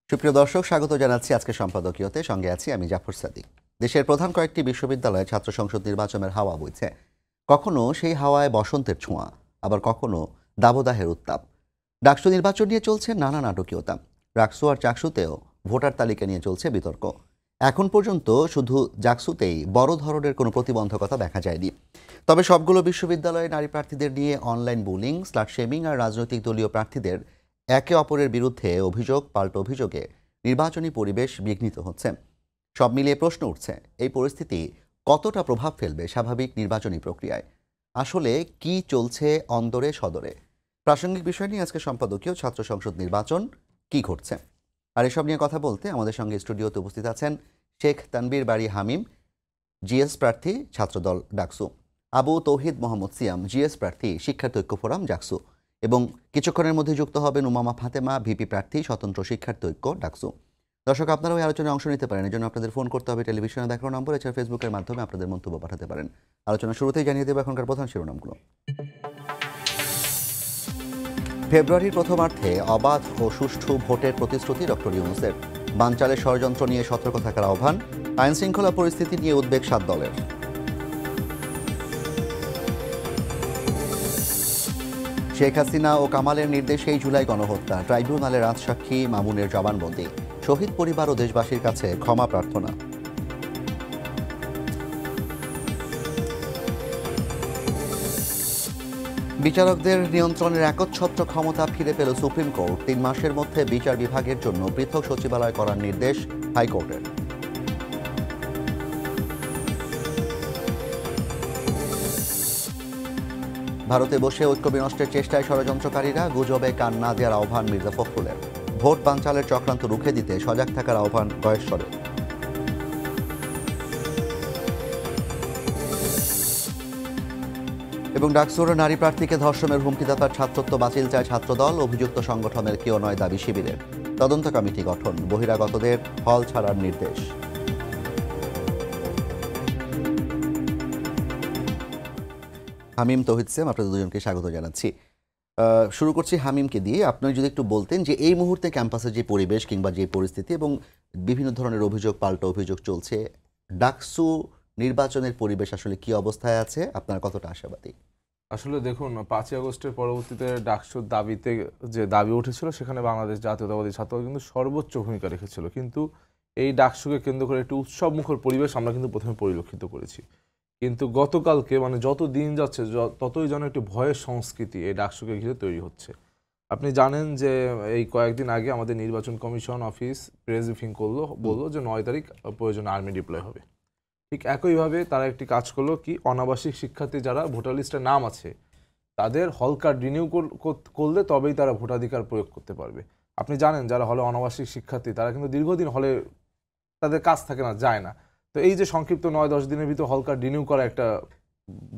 সুপ্রিয় দর্শক, স্বাগত জানাচ্ছি আজকে সম্পাদকীয়তে। সঙ্গে আছি আমি জাফর সাদিক। দেশের প্রধান কয়েকটি বিশ্ববিদ্যালয়ে ছাত্র সংসদ নির্বাচনের হাওয়া বইছে। কখনো সেই হাওয়ায় বসন্তের ছোঁয়া, আবার কখনো দাবদাহের উত্তাপ। ডাকসু নির্বাচন নিয়ে চলছে নানা নাটকীয়তা। ডাকসু আর চাকসুতেও ভোটার তালিকা নিয়ে চলছে বিতর্ক। এখন পর্যন্ত শুধু জাকসুতেই বড় ধরনের কোনো প্রতিবন্ধকতা দেখা যায়নি। তবে সবগুলো বিশ্ববিদ্যালয়ে নারী প্রার্থীদের নিয়ে অনলাইন বুলিং, স্লাট শেমিং আর রাজনৈতিক দলীয় প্রার্থীদের একে অপরের বিরুদ্ধে অভিযোগ পাল্টা অভিযোগে নির্বাচনী পরিবেশ বিঘ্নিত হচ্ছে। সব মিলিয়ে প্রশ্ন উঠছে, এই পরিস্থিতি কতটা প্রভাব ফেলবে স্বাভাবিক নির্বাচনী প্রক্রিয়ায়? আসলে কি চলছে অন্দরে সদরে? প্রাসঙ্গিক বিষয় নিয়ে আজকে সম্পাদকীয় ছাত্র সংসদ নির্বাচন কি ঘটছে, আর এসব নিয়ে কথা বলতে আমাদের সঙ্গে স্টুডিওতে উপস্থিত আছেন শেখ তানবীর বাড়ি হামিম, জিএস প্রার্থী ছাত্রদল ডাকসু, আবু তৌহিদ মোহাম্মদ সিয়াম, জিএস প্রার্থী শিক্ষার্থী ঐক্য ফোরাম ডাকসু, এবং কিছুক্ষণের মধ্যে যুক্ত হবেন উমামা ফাতেমা, ভিপি প্রার্থী স্বতন্ত্র শিক্ষার্থী ঐক্য ডাকসু। দর্শক, আপনারাও এই আলোচনায় অংশ নিতে পারেন। এজন্য আপনাদের ফোন করতে হবে টেলিভিশনে দেখানো নম্বর, এছাড়া ফেসবুকের মাধ্যমে আপনাদের মন্তব্য পাঠাতে পারেন। আলোচনা শুরুতেই জানিয়ে দেব এখনকার প্রধান শিরোনামগুলো। ফেব্রুয়ারির প্রথমার্ধে অবাধ ও সুষ্ঠু ভোটের প্রতিশ্রুতি ডক্টর ইউনূসের। বানচালের ষড়যন্ত্র নিয়ে সতর্ক থাকার আহ্বান। আইনশৃঙ্খলা পরিস্থিতি নিয়ে উদ্বেগ 7 দলের। শেখ হাসিনা ও কামালের নির্দেশেই জুলাই গণহত্যা, ট্রাইব্যুনালে রাজসাক্ষী মামুনের জবানবন্দি। শহীদ পরিবার ও দেশবাসীর কাছে ক্ষমা প্রার্থনা। বিচারকদের নিয়ন্ত্রণের একচ্ছত্র ক্ষমতা ফিরে পেল সুপ্রিম কোর্ট। 3 মাসের মধ্যে বিচার বিভাগের জন্য পৃথক সচিবালয় করার নির্দেশ হাইকোর্টের। ভারতে বসে ঐক্য বিনষ্টের চেষ্টায় ষড়যন্ত্রকারীরা, গুজবে কান না দেওয়ার আহ্বান মির্জা ফখরুলের। ভোট বানচালের চক্রান্ত রুখে দিতে সজাগ থাকার আহ্বান গয়েশ্বরের। এবং ডাকসুর নারী প্রার্থীকে ধর্ষণের হুমকিদাতার ছাত্রত্ব বাতিল চায় ছাত্রদল। অভিযুক্ত সংগঠনের কেউ নয় দাবি শিবিরের। তদন্ত কমিটি গঠন, বহিরাগতদের হল ছাড়ার নির্দেশ। হামিম, তৌহিদ সিয়াম, আপনাদের দুজনকে স্বাগত জানাচ্ছি। শুরু করছি হামিমকে দিয়ে। আপনি যদি একটু বলতেন যে এই মুহূর্তে ক্যাম্পাসের যে পরিবেশ কিংবা যে পরিস্থিতি এবং বিভিন্ন ধরনের অভিযোগ পাল্টা অভিযোগ চলছে, ডাকসু নির্বাচনের পরিবেশ আসলে কি অবস্থায় আছে, আপনার কতটা আশাবাদী? আসলে দেখুন, 5ই আগস্টের পরবর্তীতে ডাকসুর দাবিতে যে দাবি উঠেছিল, সেখানে বাংলাদেশ জাতীয়তাবাদী ছাত্রদল কিন্তু সর্বোচ্চ ভূমিকা রেখেছিল। কিন্তু এই ডাকসুকে কেন্দ্র করে একটি উৎসবমুখর পরিবেশ আমরা কিন্তু প্রথমে পরিলক্ষিত করেছি। কিন্তু গতকালকে যত দিন যাচ্ছে ততই যেন একটি ভয়ের সংস্কৃতি এই ডাকসুকে ঘিরে তৈরি হচ্ছে। আপনি জানেন যে এই কয়েকদিন আগে আমাদের নির্বাচন কমিশন অফিস প্রেস ব্রিফিং বললো যে 9 তারিখ প্রয়োজনে আর্মি ডিপ্লয় হবে। ঠিক একইভাবে তারা একটি কাজ করলো, কি অনাবাসিক শিক্ষার্থী যারা ভোটার লিস্টে নাম আছে তাদের হল কার্ড রিনিউ করলে তবেই তারা ভোটাধিকার প্রয়োগ করতে পারবে। আপনি জানেন যারা হলে অনাবাসিক শিক্ষার্থী তারা কিন্তু দীর্ঘদিন হলে তাদের কাজ থাকে না, যায় না। তো এই যে সংক্ষিপ্ত 9-10 দিনের ভিতর হল কার্ড রিনিউ করা একটা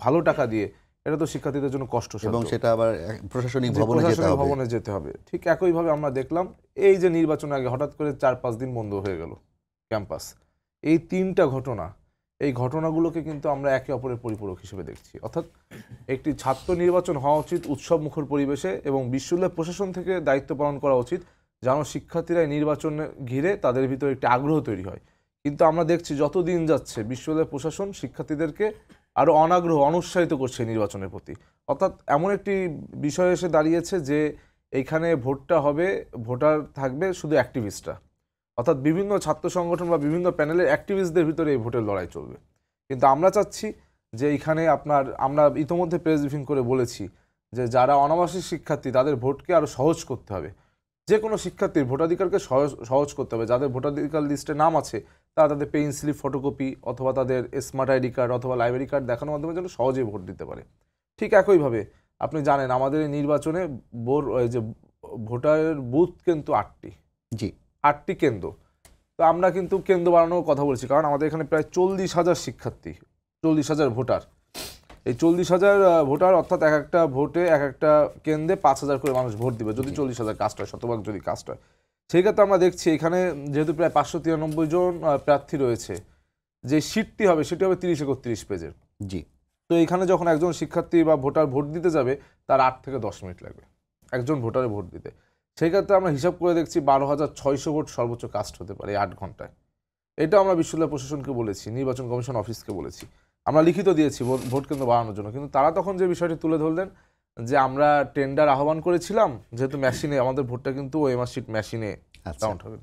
ভালো টাকা দিয়ে, এটা তো শিক্ষার্থীদের জন্য কষ্ট, এবং সেটা আবার প্রশাসনিক ভবনে যেতে হবে। ঠিক একইভাবে আমরা দেখলাম এই যে নির্বাচনের আগে হঠাৎ করে 4-5 দিন বন্ধ হয়ে গেল ক্যাম্পাস। এই 3টা ঘটনা, এই ঘটনাগুলোকে কিন্তু আমরা একে অপরের পরিপূরক হিসেবে দেখছি। অর্থাৎ একটি ছাত্র নির্বাচন হওয়া উচিত উৎসবমুখর পরিবেশে, এবং বিশ্ববিদ্যালয় প্রশাসন থেকে দায়িত্ব পালন করা উচিত যেন শিক্ষার্থীরা নির্বাচন ঘিরে তাদের ভিতরে একটি আগ্রহ তৈরি হয়। কিন্তু আমরা দেখছি যত দিন যাচ্ছে বিশ্ববিদ্যালয় প্রশাসন শিক্ষার্থীদেরকে আরও অনুৎসাহিত করছে নির্বাচনের প্রতি। অর্থাৎ এমন একটি বিষয় এসে দাঁড়িয়েছে যে এইখানে ভোটটা হবে, ভোটার থাকবে শুধু অ্যাক্টিভিস্টরা, অর্থাৎ বিভিন্ন ছাত্র সংগঠন বা বিভিন্ন প্যানেলের অ্যাক্টিভিস্টদের ভিতরে এই ভোটের লড়াই চলবে। কিন্তু আমরা চাচ্ছি যে এইখানে আমরা ইতোমধ্যে প্রেস ব্রিফিং করে বলেছি যে যারা অনাবাসিক শিক্ষার্থী তাদের ভোটকে আরও সহজ করতে হবে। যে কোনো শিক্ষার্থীর ভোটাধিকারকে সহজ করতে হবে। যাদের ভোটাধিকার লিস্টে নাম আছে তারা তাদের পেইন স্লিপ ফটোকপি অথবা তাদের স্মার্ট আইডি কার্ড অথবা লাইব্রেরি কার্ড দেখানোর মাধ্যমে যেন সহজেই ভোট দিতে পারে। ঠিক একইভাবে আপনি জানেন আমাদের এই নির্বাচনে যে ভোটারের বুথ কিন্তু 8টি কেন্দ্র। তো আমরা কিন্তু কেন্দ্র বাড়ানোর কথা বলছি, কারণ আমাদের এখানে প্রায় 40,000 শিক্ষার্থী, 40,000 ভোটার। এই 40,000 ভোটার অর্থাৎ এক একটা ভোটে এক একটা কেন্দ্রে 5,000 করে মানুষ ভোট দিবে যদি 40,000 কাস্ট হয়, শতভাগ যদি কাস্ট হয়। সেই ক্ষেত্রে আমরা দেখছি এখানে যেহেতু প্রায় 593 জন প্রার্থী রয়েছে, যে সিটটি হবে সেটি হবে 30-31 পেজের। তো এখানে যখন একজন শিক্ষার্থী বা ভোটার ভোট দিতে যাবে তার 8 থেকে 10 মিনিট লাগবে একজন ভোটারে ভোট দিতে। সেই ক্ষেত্রে আমরা হিসাব করে দেখছি 12,600 ভোট সর্বোচ্চ কাস্ট হতে পারে এই 8 ঘন্টায়। এটা আমরা বিশ্ববিদ্যালয় প্রশাসনকে বলেছি, নির্বাচন কমিশন অফিসকে বলেছি, আমরা লিখিত দিয়েছি ভোট কেন্দ্র বাড়ানোর জন্য। কিন্তু তারা তখন যে বিষয়টি তুলে ধরলেন যে আমরা টেন্ডার আহ্বান করেছিলাম, যেহেতু মেশিনে আমাদের ভোটটা কিন্তু ওএমআর শিট মেশিনে কাউন্ট হবে,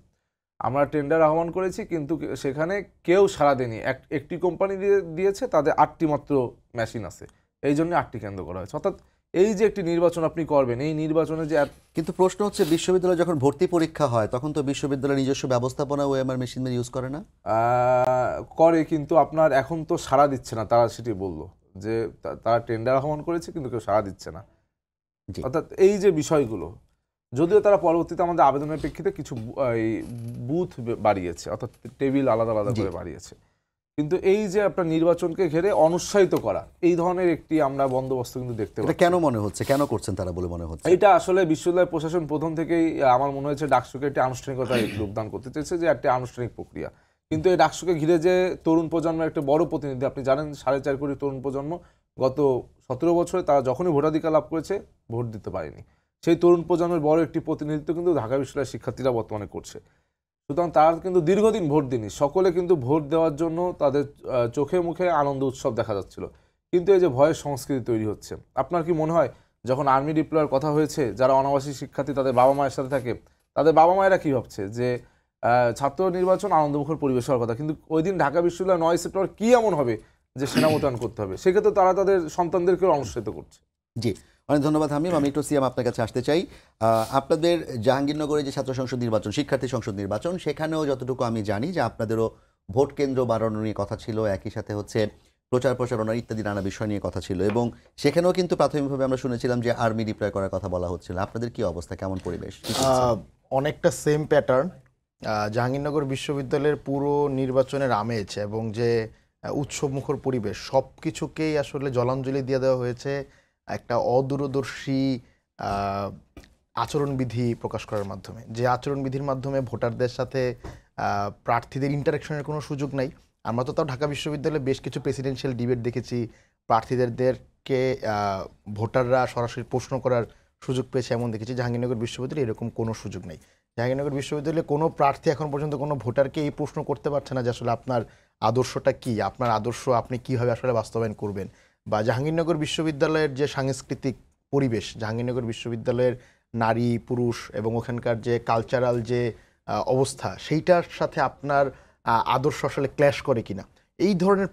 আমরা টেন্ডার আহ্বান করেছি কিন্তু সেখানে কেউ সাড়া দেয়নি। একটি কোম্পানি দিয়েছে, তাদের 8টি মাত্র মেশিন আছে, এই জন্য 8টি কেন্দ্র করা হয়েছে। অর্থাৎ এই যে একটি নির্বাচন আপনি করবেন, এই নির্বাচনে যে কিন্তু প্রশ্ন হচ্ছে বিশ্ববিদ্যালয়ে যখন ভর্তি পরীক্ষা হয় তখন তো বিশ্ববিদ্যালয়ের নিজস্ব ব্যবস্থাপনা ওএমআর মেশিন ইউজ করে না? করে, কিন্তু আপনার এখন তো সাড়া দিচ্ছে না। তারা সেটি বললো যে তারা টেন্ডার আহ্বান করেছে কিন্তু কেউ সাড়া দিচ্ছে না। অর্থাৎ এই যে বিষয়গুলো, যদিও তারা পরবর্তীতে আমাদের আবেদনের প্রেক্ষিতে কিছু বুথ বাড়িয়েছে, অর্থাৎ টেবিল আলাদা আলাদা করে বাড়িয়েছে, কিন্তু এই যে আপনার নির্বাচনকে ঘিরে অনুৎসাহিত করা, এই ধরনের একটি আমরা বন্দোবস্ত কিন্তু দেখতে পাচ্ছি। এটা কেন মনে হচ্ছে, কেন করছেন তারা বলে মনে হচ্ছে? এটা আসলে বিশ্ববিদ্যালয় প্রশাসন প্রথম থেকেই আমার মনে হয়েছে ডাকসুকে একটি আনুষ্ঠানিকতায় যোগদান করতে চেয়েছে, যে একটি আনুষ্ঠানিক প্রক্রিয়া। কিন্তু এই ডাকসুকে ঘিরে যে তরুণ প্রজন্মের একটা বড় প্রতিনিধি, আপনি জানেন 4.5 কোটি তরুণ প্রজন্ম গত 17 বছরে তারা যখনই ভোটাধিকার লাভ করেছে ভোট দিতে পারেনি। সেই তরুণ প্রজন্মের বড় একটি প্রতিনিধিত্ব কিন্তু ঢাকা বিশ্ববিদ্যালয়ের শিক্ষার্থীরা বর্তমানে করছে। সুতরাং তারা কিন্তু দীর্ঘদিন ভোট দিননি, সকলে কিন্তু ভোট দেওয়ার জন্য তাদের চোখে মুখে আনন্দ উৎসব দেখা যাচ্ছিল। কিন্তু এই যে ভয়ের সংস্কৃতি তৈরি হচ্ছে, আপনার কি মনে হয় যখন আর্মি ডিপ্লয়ের কথা হয়েছে, যারা অনাবাসী শিক্ষার্থী তাদের বাবা মায়ের সাথে থাকে, তাদের বাবা মায়েরা কী ভাবছে যে ছাত্র নির্বাচন আনন্দমুখর পরিবেশ হওয়ার কথা, কিন্তু ওই দিন ঢাকা বিশ্ববিদ্যালয় 9 সেপ্টেম্বর কী এমন হবে যে সেনা মোতায়েন করতে হবে? সেক্ষেত্রে তারা তাদের সন্তানদেরকেও অনুষ্ঠিত করছে। জি, অনেক ধন্যবাদ হামিম। আমি একটু সিয়াম আপনার কাছে আসতে চাই। আপনাদের জাহাঙ্গীরনগরে যে ছাত্র সংসদ নির্বাচন, শিক্ষার্থী সংসদ নির্বাচন, সেখানেও যতটুকু আমি জানি যে আপনাদেরও ভোট কেন্দ্র বাড়ানো নিয়ে কথা ছিল, একই সাথে হচ্ছে প্রচার প্রচারণা ইত্যাদি নানা বিষয় নিয়ে কথা ছিল, এবং সেখানেও কিন্তু প্রাথমিকভাবে আমরা শুনেছিলাম যে আর্মি ডিপ্লয় করার কথা বলা হচ্ছিল। আপনাদের কি অবস্থা, কেমন পরিবেশ? অনেকটা সেম প্যাটার্ন। জাহাঙ্গীরনগর বিশ্ববিদ্যালয়ের পুরো নির্বাচনের আমেজ এবং যে উৎসবমুখর পরিবেশ সব কিছুকেই আসলে জলাঞ্জলি দিয়ে দেওয়া হয়েছে একটা অদূরদর্শী আচরণবিধি প্রকাশ করার মাধ্যমে। যে আচরণবিধির মাধ্যমে ভোটারদের সাথে প্রার্থীদের ইন্টারাকশনের কোনো সুযোগ নাই। আমরা তো তাও ঢাকা বিশ্ববিদ্যালয়ে বেশ কিছু প্রেসিডেন্সিয়াল ডিবেট দেখেছি, প্রার্থীদেরকে ভোটাররা সরাসরি প্রশ্ন করার সুযোগ পেয়েছে এমন দেখেছি। জাহাঙ্গীরনগর বিশ্ববিদ্যালয়ে এরকম কোনো সুযোগ নেই। জাহাঙ্গীরনগর বিশ্ববিদ্যালয়ে কোনো প্রার্থী এখন পর্যন্ত কোনো ভোটারকে এই প্রশ্ন করতে পারছে না যে আসলে আপনার আদর্শটা কি, আপনার আদর্শ আপনি কীভাবে আসলে বাস্তবায়ন করবেন। বা জাহাঙ্গীরনগর বিশ্ববিদ্যালয়ের যে সাংস্কৃতিক পরিবেশ, জাহাঙ্গীরনগর বিশ্ববিদ্যালয়ের নারী পুরুষ এবং ওখানকার যে কালচারাল যে অবস্থা, সেইটার সাথে আপনার আদর্শ আসলে ক্ল্যাশ করে কিনা, এই ধরনের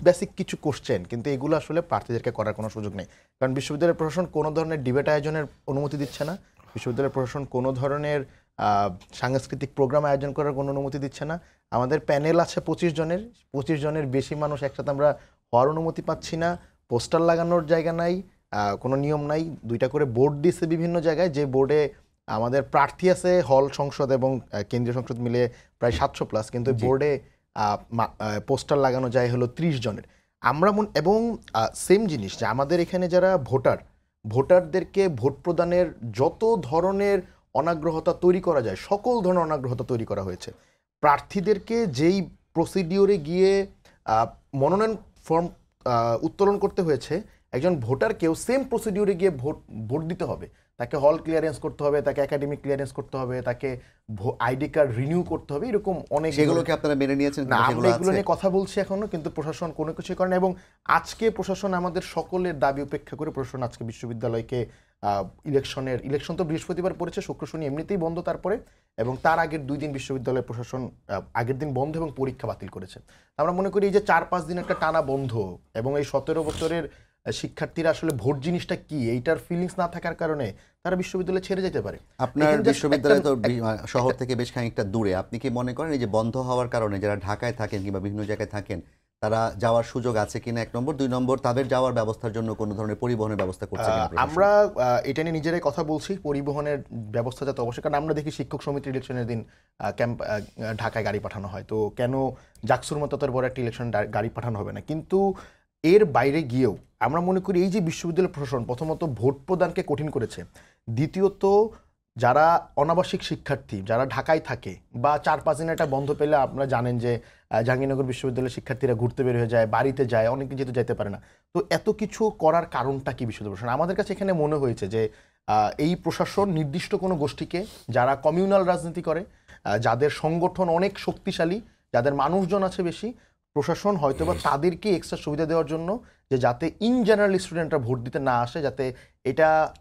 বেসিক কিছু কোশ্চেন, কিন্তু এগুলো আসলে প্রার্থীদেরকে করার কোনো সুযোগ নেই। কারণ বিশ্ববিদ্যালয়ের প্রশাসন কোনো ধরনের ডিবেট আয়োজনের অনুমতি দিচ্ছে না, বিশ্ববিদ্যালয়ের প্রশাসন কোনো ধরনের সাংস্কৃতিক প্রোগ্রাম আয়োজন করার কোনো অনুমতি দিচ্ছে না। আমাদের প্যানেল আছে 25 জনের বেশি মানুষ একসাথে আমরা হওয়ার অনুমতি পাচ্ছি না। পোস্টার লাগানোর জায়গা নাই, কোনো নিয়ম নাই। 2টা করে বোর্ড দিচ্ছে বিভিন্ন জায়গায়, যে বোর্ডে আমাদের প্রার্থী আছে হল সংসদ এবং কেন্দ্রীয় সংসদ মিলে প্রায় 700+, কিন্তু বোর্ডে পোস্টার লাগানো যায় হলো 30 জনের। আমরা এবং সেম জিনিস যে আমাদের এখানে যারা ভোটারদেরকে ভোট প্রদানের যত ধরনের অনাগ্রহতা তৈরি করা যায় সকল ধরনের অনাগ্রহতা তৈরি করা হয়েছে। প্রার্থীদেরকে যেই প্রসিডিওরে গিয়ে মনোনয়ন ফর্ম উত্তোলন করতে হয়েছে, একজন ভোটারকেও সেম প্রসিডিওরে গিয়ে ভোট দিতে হবে। তাকে হল ক্লিয়ারেন্স করতে হবে, তাকে একাডেমিক ক্লিয়ারেন্স করতে হবে, তাকে আইডি কার্ড রিনিউ করতে হবে, এরকম অনেক। সেগুলোকে আপনারা মেনে নিয়েছেন? না, আমরা এগুলো নিয়ে কথা বলছি এখনো, কিন্তু প্রশাসন কোনো কিছুই করে না। এবং আজকে প্রশাসন আমাদের সকলের দাবি উপেক্ষা করে প্রশাসন আজকে বিশ্ববিদ্যালয়কে ইলেকশন তো বৃহস্পতিবার পড়েছে, শুক্র শনি এমনিতেই বন্ধ, তারপরে এবং তার আগের 2 দিন বিশ্ববিদ্যালয় প্রশাসন আগের দিন বন্ধ এবং পরীক্ষা বাতিল করেছে। আমরা মনে করি এই যে 4-5 দিন একটা টানা বন্ধ এবং এই 17 বছরের শিক্ষার্থীরা আসলে ভোট জিনিসটা কি এইটার ফিলিংস না থাকার কারণে তারা বিশ্ববিদ্যালয় ছেড়ে যেতে পারে। আপনার বিশ্ববিদ্যালয় তো শহর থেকে বেশ খানিকটা দূরে, আপনি কি মনে করেন এই যে বন্ধ হওয়ার কারণে যারা ঢাকায় থাকেন কিংবা বিভিন্ন জায়গায় থাকেন তারা যাওয়ার সুযোগ আছে কিনা, 1 নম্বর? 2 নম্বর, তাদের যাওয়ার ব্যবস্থার জন্য কোনো ধরনের পরিবহনের ব্যবস্থা করছে কিনা? আমরা এটা নিয়ে নিজেরাই কথা বলছি, পরিবহনের ব্যবস্থা যাতে অবশ্যই, কারণ আমরা দেখি শিক্ষক সমিতির ইলেকশনের দিন ঢাকায় গাড়ি পাঠানো হয়, তো কেন জাকসুর মতো তোর বড় একটা ইলেকশন গাড়ি পাঠানো হবে না? কিন্তু এর বাইরে গিয়েও আমরা মনে করি এই যে বিশ্ববিদ্যালয় প্রশাসন প্রথমত ভোট প্রদানকে কঠিন করেছে, দ্বিতীয়ত যারা অনাবাসিক শিক্ষার্থী যারা ঢাকায় থাকে বা 4-5 দিন একটা বন্ধ পেলে, আপনারা জানেন যে জাহাঙ্গীরনগর বিশ্ববিদ্যালয়ের শিক্ষার্থীরা ঘুরতে বের হয়ে যায়, বাড়িতে যায়, অনেক দিন যেতে পারে না। তো এত কিছু করার কারণটা কি বিশ্ববিদ্যালয় প্রশাসন? আমাদের কাছে এখানে মনে হয়েছে যে এই প্রশাসন নির্দিষ্ট কোনো গোষ্ঠীকে, যারা কমিউনাল রাজনীতি করে, যাদের সংগঠন অনেক শক্তিশালী, যাদের মানুষজন আছে বেশি, প্রশাসন হয়তোবা তাদেরকে এক্সট্রা সুবিধা দেওয়ার জন্য, যে যাতে ইন জেনারেল স্টুডেন্টরা ভোট দিতে না আসে, যাতে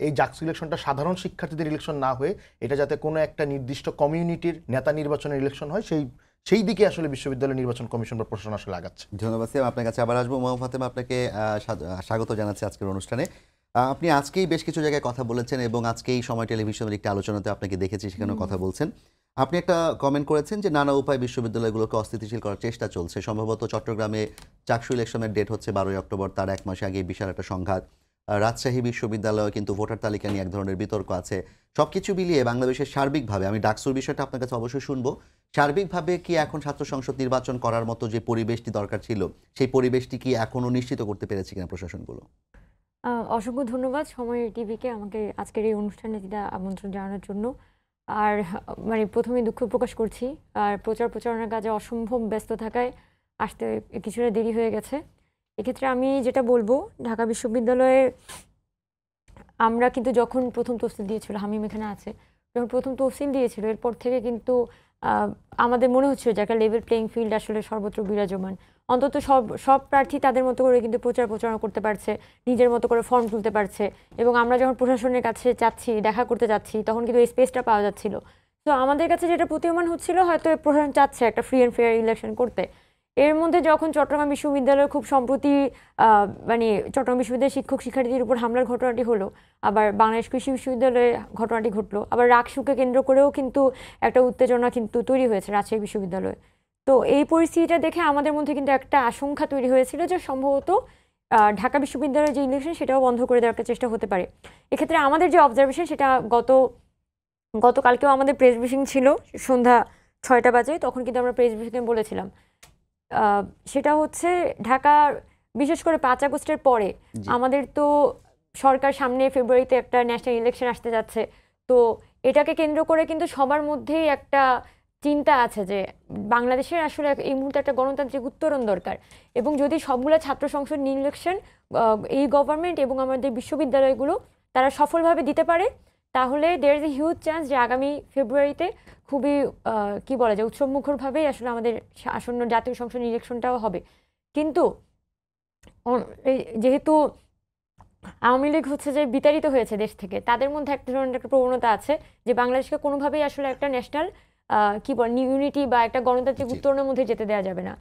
এই জাকসু ইলেকশনটা সাধারণ শিক্ষার্থীদের ইলেকশন না হয়ে এটা যাতে কোনো একটা নির্দিষ্ট কমিউনিটির নেতা নির্বাচনের ইলেকশন হয়, সেই দিকে আসলে বিশ্ববিদ্যালয় নির্বাচন কমিশন বা প্রশাসন আসলে আগাচ্ছে। ধন্যবাদ সিয়াম, আপনার কাছে আবার আসবো। মোহাম্মদ ফাতেমা, আপনাকে স্বাগত জানাচ্ছি আজকের অনুষ্ঠানে। আপনি আজকেই বেশ কিছু জায়গায় কথা বলেছেন এবং আজকেই সময় টেলিভিশনের একটি আলোচনাতে আপনাকে দেখেছি, সেখানেও কথা বলছেন। আপনি একটা কমেন্ট করেছেন যে নানা উপায়ে বিশ্ববিদ্যালয়গুলোকে অস্থিতিশীল করার চেষ্টা চলছে। সম্ভবত চট্টগ্রামে চাকসু ইলেকশনের ডেট হচ্ছে 12ই অক্টোবর, তার এক মাস আগে বিশাল একটা সংঘাত। রাজশাহী বিশ্ববিদ্যালয়ে কিন্তু ভোটার তালিকা নিয়ে এক ধরনের বিতর্ক আছে। সবকিছু মিলিয়ে বাংলাদেশের সার্বিকভাবে, আমি ডাকসুর বিষয়টা আপনার কাছে অবশ্যই শুনবো, সার্বিকভাবে কি এখন ছাত্র সংসদ নির্বাচন করার মতো যে পরিবেশটি দরকার ছিল, সেই পরিবেশটি কি এখনো নিশ্চিত করতে পেরেছে কিনা প্রশাসনগুলো? অসংখ্য ধন্যবাদ সময় টিভিকে আমাকে আজকের এই অনুষ্ঠানে আমন্ত্রণ জানানোর জন্য। আর মানে প্রথমে দুঃখ প্রকাশ করছি, আর প্রচারণার কাজে অসম্ভব ব্যস্ত থাকায় আসতে কিছুটা দেরি হয়ে গেছে। এক্ষেত্রে আমি যেটা বলবো, ঢাকা বিশ্ববিদ্যালয়ে আমরা কিন্তু যখন প্রথম তফসিল দিয়েছিল, হামিম এখানে আছে, যখন প্রথম তফসিল দিয়েছিল এরপর থেকে কিন্তু আমাদের মনে হচ্ছিল যে একটা লেভেল প্লেইং ফিল্ড আসলে সর্বত্র বিরাজমান। অন্তত সব প্রার্থী তাদের মতো করে কিন্তু প্রচারণা করতে পারছে, নিজের মতো করে ফর্ম তুলতে পারছে, এবং আমরা যখন প্রশাসনের কাছে যাচ্ছি, দেখা করতে যাচ্ছি, তখন কিন্তু এই স্পেসটা পাওয়া যাচ্ছিল। তো আমাদের কাছে যেটা প্রতীয়মান হচ্ছিল, হয়তো প্রশাসন চাচ্ছে একটা ফ্রি অ্যান্ড ফেয়ার ইলেকশন করতে। এর মধ্যে যখন চট্টগ্রাম বিশ্ববিদ্যালয় খুব সম্প্রতি মানে চট্টগ্রাম বিশ্ববিদ্যালয়ের শিক্ষক শিক্ষার্থীদের উপর হামলার ঘটনাটি হলো, আবার বাংলাদেশ কৃষি বিশ্ববিদ্যালয়ে ঘটনাটি ঘটলো, আবার রাকসুকে কেন্দ্র করেও কিন্তু একটা উত্তেজনা কিন্তু তৈরি হয়েছে রাজশাহী বিশ্ববিদ্যালয়ে। তো এই পরিস্থিতিটা দেখে আমাদের মধ্যে কিন্তু একটা আশঙ্কা তৈরি হয়েছিল যে সম্ভবত ঢাকা বিশ্ববিদ্যালয়ের যে ইলেকশন সেটাও বন্ধ করে দেওয়ার একটা চেষ্টা হতে পারে। এক্ষেত্রে আমাদের যে অবজারভেশন, সেটা গতকালকেও আমাদের প্রেস ব্রিফিং ছিল সন্ধ্যা 6টা বাজে, তখন কিন্তু আমরা প্রেস ব্রিফিংয়ে বলেছিলাম সেটা হচ্ছে ঢাকার বিশেষ করে 5 আগস্টের পরে আমাদের তো সরকার সামনে ফেব্রুয়ারিতে একটা ন্যাশনাল ইলেকশন আসতে যাচ্ছে। তো এটাকে কেন্দ্র করে কিন্তু সবার মধ্যেই একটা চিন্তা আছে যে বাংলাদেশের আসলে এই মুহূর্তে একটা গণতান্ত্রিক উত্তরণ দরকার, এবং যদি সবগুলো ছাত্র সংসদ ইলেকশন এই গভর্নমেন্ট এবং আমাদের বিশ্ববিদ্যালয়গুলো তারা সফলভাবে দিতে পারে, তাহলে there is a huge chance যে আগামী ফেব্রুয়ারিতে খুবই কি বলা যায় উৎসবমুখরভাবেই আসলে আমাদের আসন্ন জাতীয় সংসদ ইলেকশনটাও হবে। কিন্তু যেহেতু আওয়ামী লীগ হচ্ছে যে বিতাড়িত হয়েছে দেশ থেকে, তাদের মধ্যে একটা ধরনের একটা প্রবণতা আছে যে বাংলাদেশকে কোনোভাবেই আসলে একটা ন্যাশনাল কি বল ইউনিটি বা একটা গণতান্ত্রিক উত্তরণের মধ্যে যেতে দেওয়া যাবে না।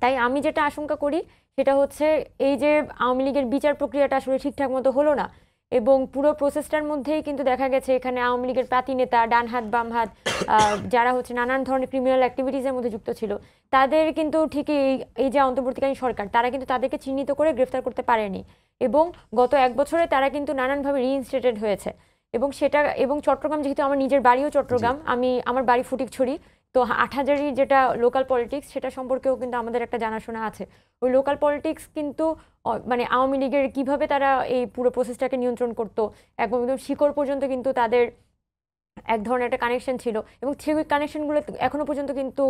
তাই আমি যেটা আশঙ্কা করি সেটা হচ্ছে এই যে আওয়ামী লীগের বিচার প্রক্রিয়াটা আসলে ঠিকঠাক মতো হলো না, এবং পুরো প্রসেসটার মধ্যেই কিন্তু দেখা গেছে এখানে আওয়ামী লীগের প্রাতি নেতা, ডান হাত বাম হাত, যারা হচ্ছে নানান ধরনের ক্রিমিনাল অ্যাক্টিভিটিসের মধ্যে যুক্ত ছিল, তাদের কিন্তু ঠিকই এই যে অন্তর্বর্তীকালীন সরকার, তারা কিন্তু তাদেরকে চিহ্নিত করে গ্রেফতার করতে পারেনি, এবং গত 1 বছরে তারা কিন্তু নানানভাবে রিইনস্টেটেড হয়েছে। এবং চট্টগ্রাম, যেহেতু আমার নিজের বাড়িও চট্টগ্রাম, আমার বাড়ি ফটিকছড়ি, তো হাটহাজারী যেটা লোকাল পলিটিক্স, সেটা সম্পর্কেও কিন্তু আমাদের একটা জানাশোনা আছে। ওই লোকাল পলিটিক্স কিন্তু মানে আওয়ামী লীগের কিভাবে তারা এই পুরো প্রসেসটাকে নিয়ন্ত্রণ করতো, একদম শিকড় পর্যন্ত কিন্তু তাদের এক ধরনের একটা কানেকশন ছিল, এবং সেই কানেকশনগুলো এখনো পর্যন্ত কিন্তু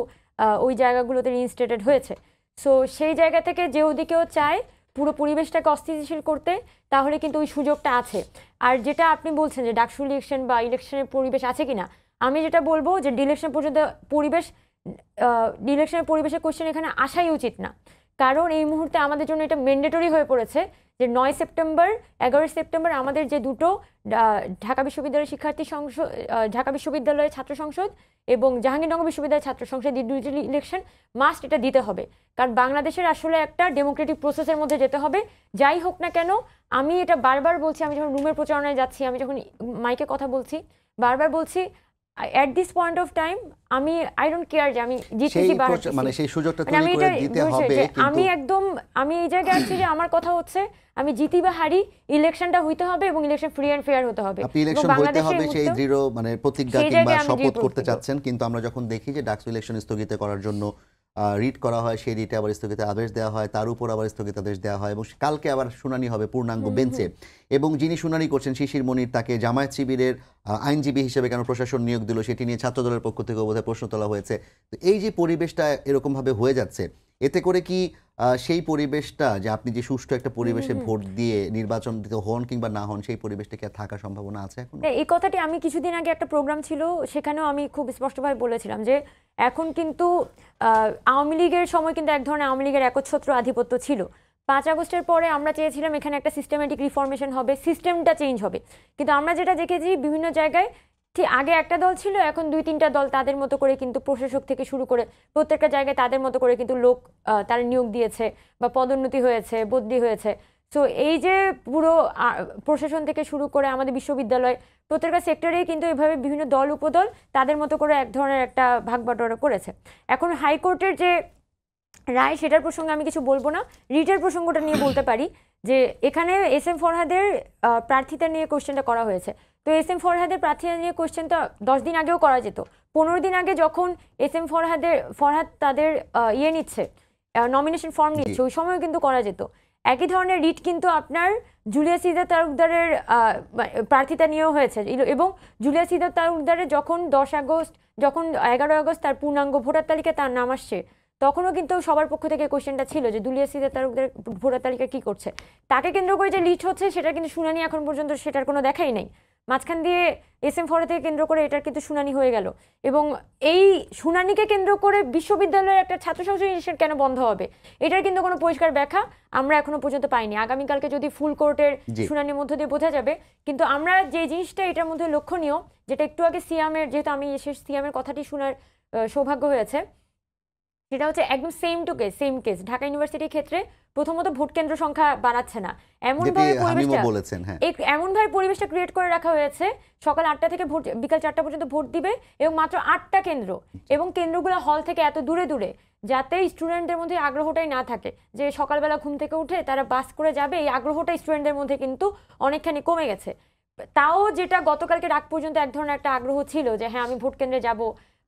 ওই জায়গাগুলোতে রিইনস্টেটেড হয়েছে। সো সেই জায়গা থেকে যে ওদিকেও চায় পুরো পরিবেশটাকে অস্থিতিশীল করতে, তাহলে কিন্তু ওই সুযোগটা আছে। আর যেটা আপনি বলছেন যে ডাকসু ইলেকশন বা ইলেকশনের পরিবেশ আছে কিনা, আমি যেটা বলবো যে ডিলেকশন পর্যন্ত ডিলেকশনের পরিবেশের কোশ্চেন এখানে আসাই উচিত না, কারণ এই মুহূর্তে আমাদের জন্য এটা ম্যান্ডেটরি হয়ে পড়েছে যে 9 সেপ্টেম্বর 11 সেপ্টেম্বর আমাদের যে দুটো ঢাকা বিশ্ববিদ্যালয়ের শিক্ষার্থী সংসদ, ঢাকা বিশ্ববিদ্যালয়ের ছাত্র সংসদ এবং জাহাঙ্গীরনগর বিশ্ববিদ্যালয়ের ছাত্র সংসদ, এই দুইটি ইলেকশন মাস্ট এটা দিতে হবে, কারণ বাংলাদেশের আসলে একটা ডেমোক্রেটিক প্রসেসের মধ্যে যেতে হবে। যাই হোক না কেন, আমি এটা বারবার বলছি, আমি যখন রুমের প্রচারণায় যাচ্ছি, আমি যখন মাইকে কথা বলছি, বারবার বলছি at this point of time আমি আই ডোন্ট কেয়ার যে আমি জিতছি বা মানে সেই সুযোগটা তৈরি করে দিতে হবে। আমি এই জায়গায় আছি যে আমার কথা হচ্ছে আমি জিতি বা হারি, ইলেকশনটা হইতে হবে এবং ইলেকশন ফ্রি এন্ড ফেয়ার হতে হবে। আপনি ইলেকশন হইতে হবে সেই দৃঢ় মানে প্রতিজ্ঞা কিংবা শপথ করতে চাচ্ছেন, কিন্তু আমরা যখন দেখি যে ডাকসু ইলেকশন স্থগিত করার জন্য রিট করা হয়, সেই রিটে আবার স্থগিত আদেশ দেওয়া হয়, তার উপর আবার স্থগিতাদেশ দেওয়া হয়, এবং কালকে আবার শুনানি হবে পূর্ণাঙ্গ বেঞ্চে, এবং যিনি শুনানি করছেন শিশির মনির, তাকে জামায়াত শিবিরের আইনজীবী হিসেবে কেন প্রশাসন নিয়োগ দিল সেটি নিয়ে ছাত্রদলের পক্ষ থেকে বোধহয় প্রশ্ন তোলা হয়েছে। তো এই যে পরিবেশটা এরকমভাবে হয়ে যাচ্ছে, এতে করে কি সেই পরিবেশটা যে আপনি যে সুষ্ঠু একটা পরিবেশে ভোট দিয়ে নির্বাচন দিতে হন কিংবা না হন সেই পরিবেশটা কি আর থাকার সম্ভাবনা আছে এখন? এই কথাটি আমি কিছুদিন আগে একটা প্রোগ্রাম ছিল, সেখানেও আমি খুব স্পষ্টভাবে বলেছিলাম যে এখন কিন্তু আওয়ামী লীগের সময় কিন্তু এক ধরনের আওয়ামী লীগের একচ্ছত্র আধিপত্য ছিল। 5 আগস্টের পরে আমরা চেয়েছিলাম এখানে একটা সিস্টেমেটিক রিফরমেশন হবে, সিস্টেমটা চেঞ্জ হবে, কিন্তু আমরা যেটা দেখেছি বিভিন্ন জায়গায় ঠিক আগে একটা দল ছিল, এখন 2-3টা দল তাদের মতো করে কিন্তু প্রশাসক থেকে শুরু করে প্রত্যেকটা জায়গায় তাদের মতো করে কিন্তু লোক তারা নিয়োগ দিয়েছে বা পদোন্নতি হয়েছে, বদলি হয়েছে। সো এই যে পুরো প্রশাসন থেকে শুরু করে আমাদের বিশ্ববিদ্যালয় প্রত্যেকটা সেক্টরেই কিন্তু এভাবে বিভিন্ন দল উপদল তাদের মতো করে এক ধরনের একটা ভাগ বাটোয়ারা করেছে। এখন হাইকোর্টের যে রায় সেটার প্রসঙ্গে আমি কিছু বলবো না, রিটের প্রসঙ্গটা নিয়ে বলতে পারি যে এখানে এস এম ফরহাদের প্রার্থিতা নিয়ে কোশ্চেনটা করা হয়েছে। তো এস এম ফরহাদের প্রার্থিতা নিয়ে কোশ্চেনটা 10 দিন আগেও করা যেত। 15 দিন আগে যখন এস এম ফরহাদ তাদের নিচ্ছে, নমিনেশন ফর্ম নিচ্ছে, ওই সময়ও কিন্তু করা যেত। একই ধরনের রিট কিন্তু আপনার জুলিয়াস সিজার তালুকদারের প্রার্থিতা নিয়েও হয়েছে, এবং জুলিয়াস সিজার তালুকদারের যখন 10 আগস্ট, যখন 11 আগস্ট তার পূর্ণাঙ্গ ভোটার তালিকায় তার নাম আসছে, তখনও কিন্তু সবার পক্ষ থেকে কোশ্চেনটা ছিল যে জুলিয়াস সিজার তালুকদার ভোটার তালিকা কি করছে। তাকে কেন্দ্র করে যে লিড হচ্ছে সেটা কিন্তু শুনানি এখন পর্যন্ত সেটার কোনো দেখাই নেই। মাঝখান দিয়ে এস এম ফরহাদকে কেন্দ্র করে এটার কিন্তু শুনানি হয়ে গেল, এবং এই শুনানিকে কেন্দ্র করে বিশ্ববিদ্যালয়ের একটা ছাত্র সংসদ ইলেকশন কেন বন্ধ হবে এটার কিন্তু কোনো পরিষ্কার ব্যাখ্যা আমরা এখনো পর্যন্ত পাইনি। আগামীকালকে যদি ফুল কোর্টের শুনানির মধ্য দিয়ে বোঝা যাবে, কিন্তু আমরা যে জিনিসটা এটার মধ্যে লক্ষণীয়, যেটা একটু আগে সিয়ামের, যেহেতু আমি শেষ সিয়ামের কথাটি শোনার সৌভাগ্য হয়েছে, সেটা হচ্ছে একদম same to same case Dhaka ইউনিভার্সিটির ক্ষেত্রে। প্রথমত ভোট কেন্দ্র সংখ্যা বাড়াচ্ছে না, এমনভাবে পরিবেশটা ক্রিয়েট করে রাখা হয়েছে সকাল 8টা থেকে ভোট বিকাল 4টা পর্যন্ত ভোট দিবে, এবং মাত্র 8টা কেন্দ্র, এবং কেন্দ্রগুলো হল থেকে এত দূরে দূরে, যাতে স্টুডেন্টদের মধ্যে আগ্রহটাই না থাকে যে সকালবেলা ঘুম থেকে উঠে তারা বাস করে যাবে, এই আগ্রহটা স্টুডেন্টদের মধ্যে কিন্তু অনেকখানি কমে গেছে। তাও যেটা গতকালকে রাত পর্যন্ত এক ধরনের একটা আগ্রহ ছিল যে হ্যাঁ আমি ভোট কেন্দ্রে যাব,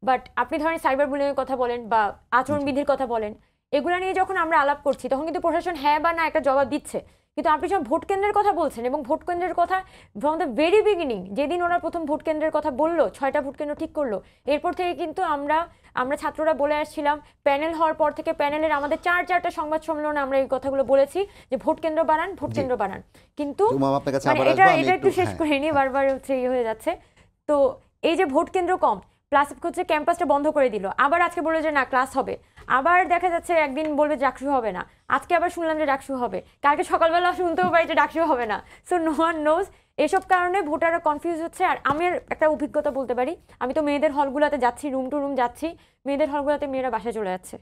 বাট আপনি ধরেন সাইবার বুলিংয়ের কথা বলেন বা আচরণবিধির কথা বলেন, এগুলো নিয়ে যখন আমরা আলাপ করছি তখন কিন্তু প্রশাসন হ্যাঁ বা না একটা জবাব দিচ্ছে। কিন্তু আপনি যখন ভোট কেন্দ্রের কথা বলছেন, এবং ভোট কেন্দ্রের কথা ফ্রম দ্য ভেরি বিগিনিং, যেদিন ওরা প্রথম ভোট কেন্দ্রের কথা বললো, 6টা ভোট কেন্দ্র ঠিক করলো, এরপর থেকে কিন্তু আমরা ছাত্ররা বলে আসছিলাম, প্যানেল হওয়ার পর থেকে প্যানেলের আমাদের 4টা সংবাদ সম্মেলনে আমরা এই কথাগুলো বলেছি যে ভোট কেন্দ্র বাড়ান, ভোট কেন্দ্র বাড়ান। কিন্তু এটা একটু শেষ করে নিয়ে বারবার হচ্ছে হয়ে যাচ্ছে। তো এই যে ভোট কেন্দ্র কম, প্লাস হচ্ছে ক্যাম্পাসটা বন্ধ করে দিল, আবার আজকে বললো যে না ক্লাস হবে, আবার দেখা যাচ্ছে একদিন বলবে ডাকসু হবে না, আজকে আবার শুনলাম যে ডাকসু হবে, কালকে সকালবেলা শুনতেও পাই যে ডাকসু হবে না। So no one knows. এসব কারণে ভোটাররা কনফিউজ হচ্ছে। আর আমি একটা অভিজ্ঞতা বলতে পারি, আমি তো মেয়েদের হলগুলোতে যাচ্ছি, রুম টু রুম যাচ্ছি, মেয়েদের হলগুলোতে মেয়েরা বাসায় চলে যাচ্ছে,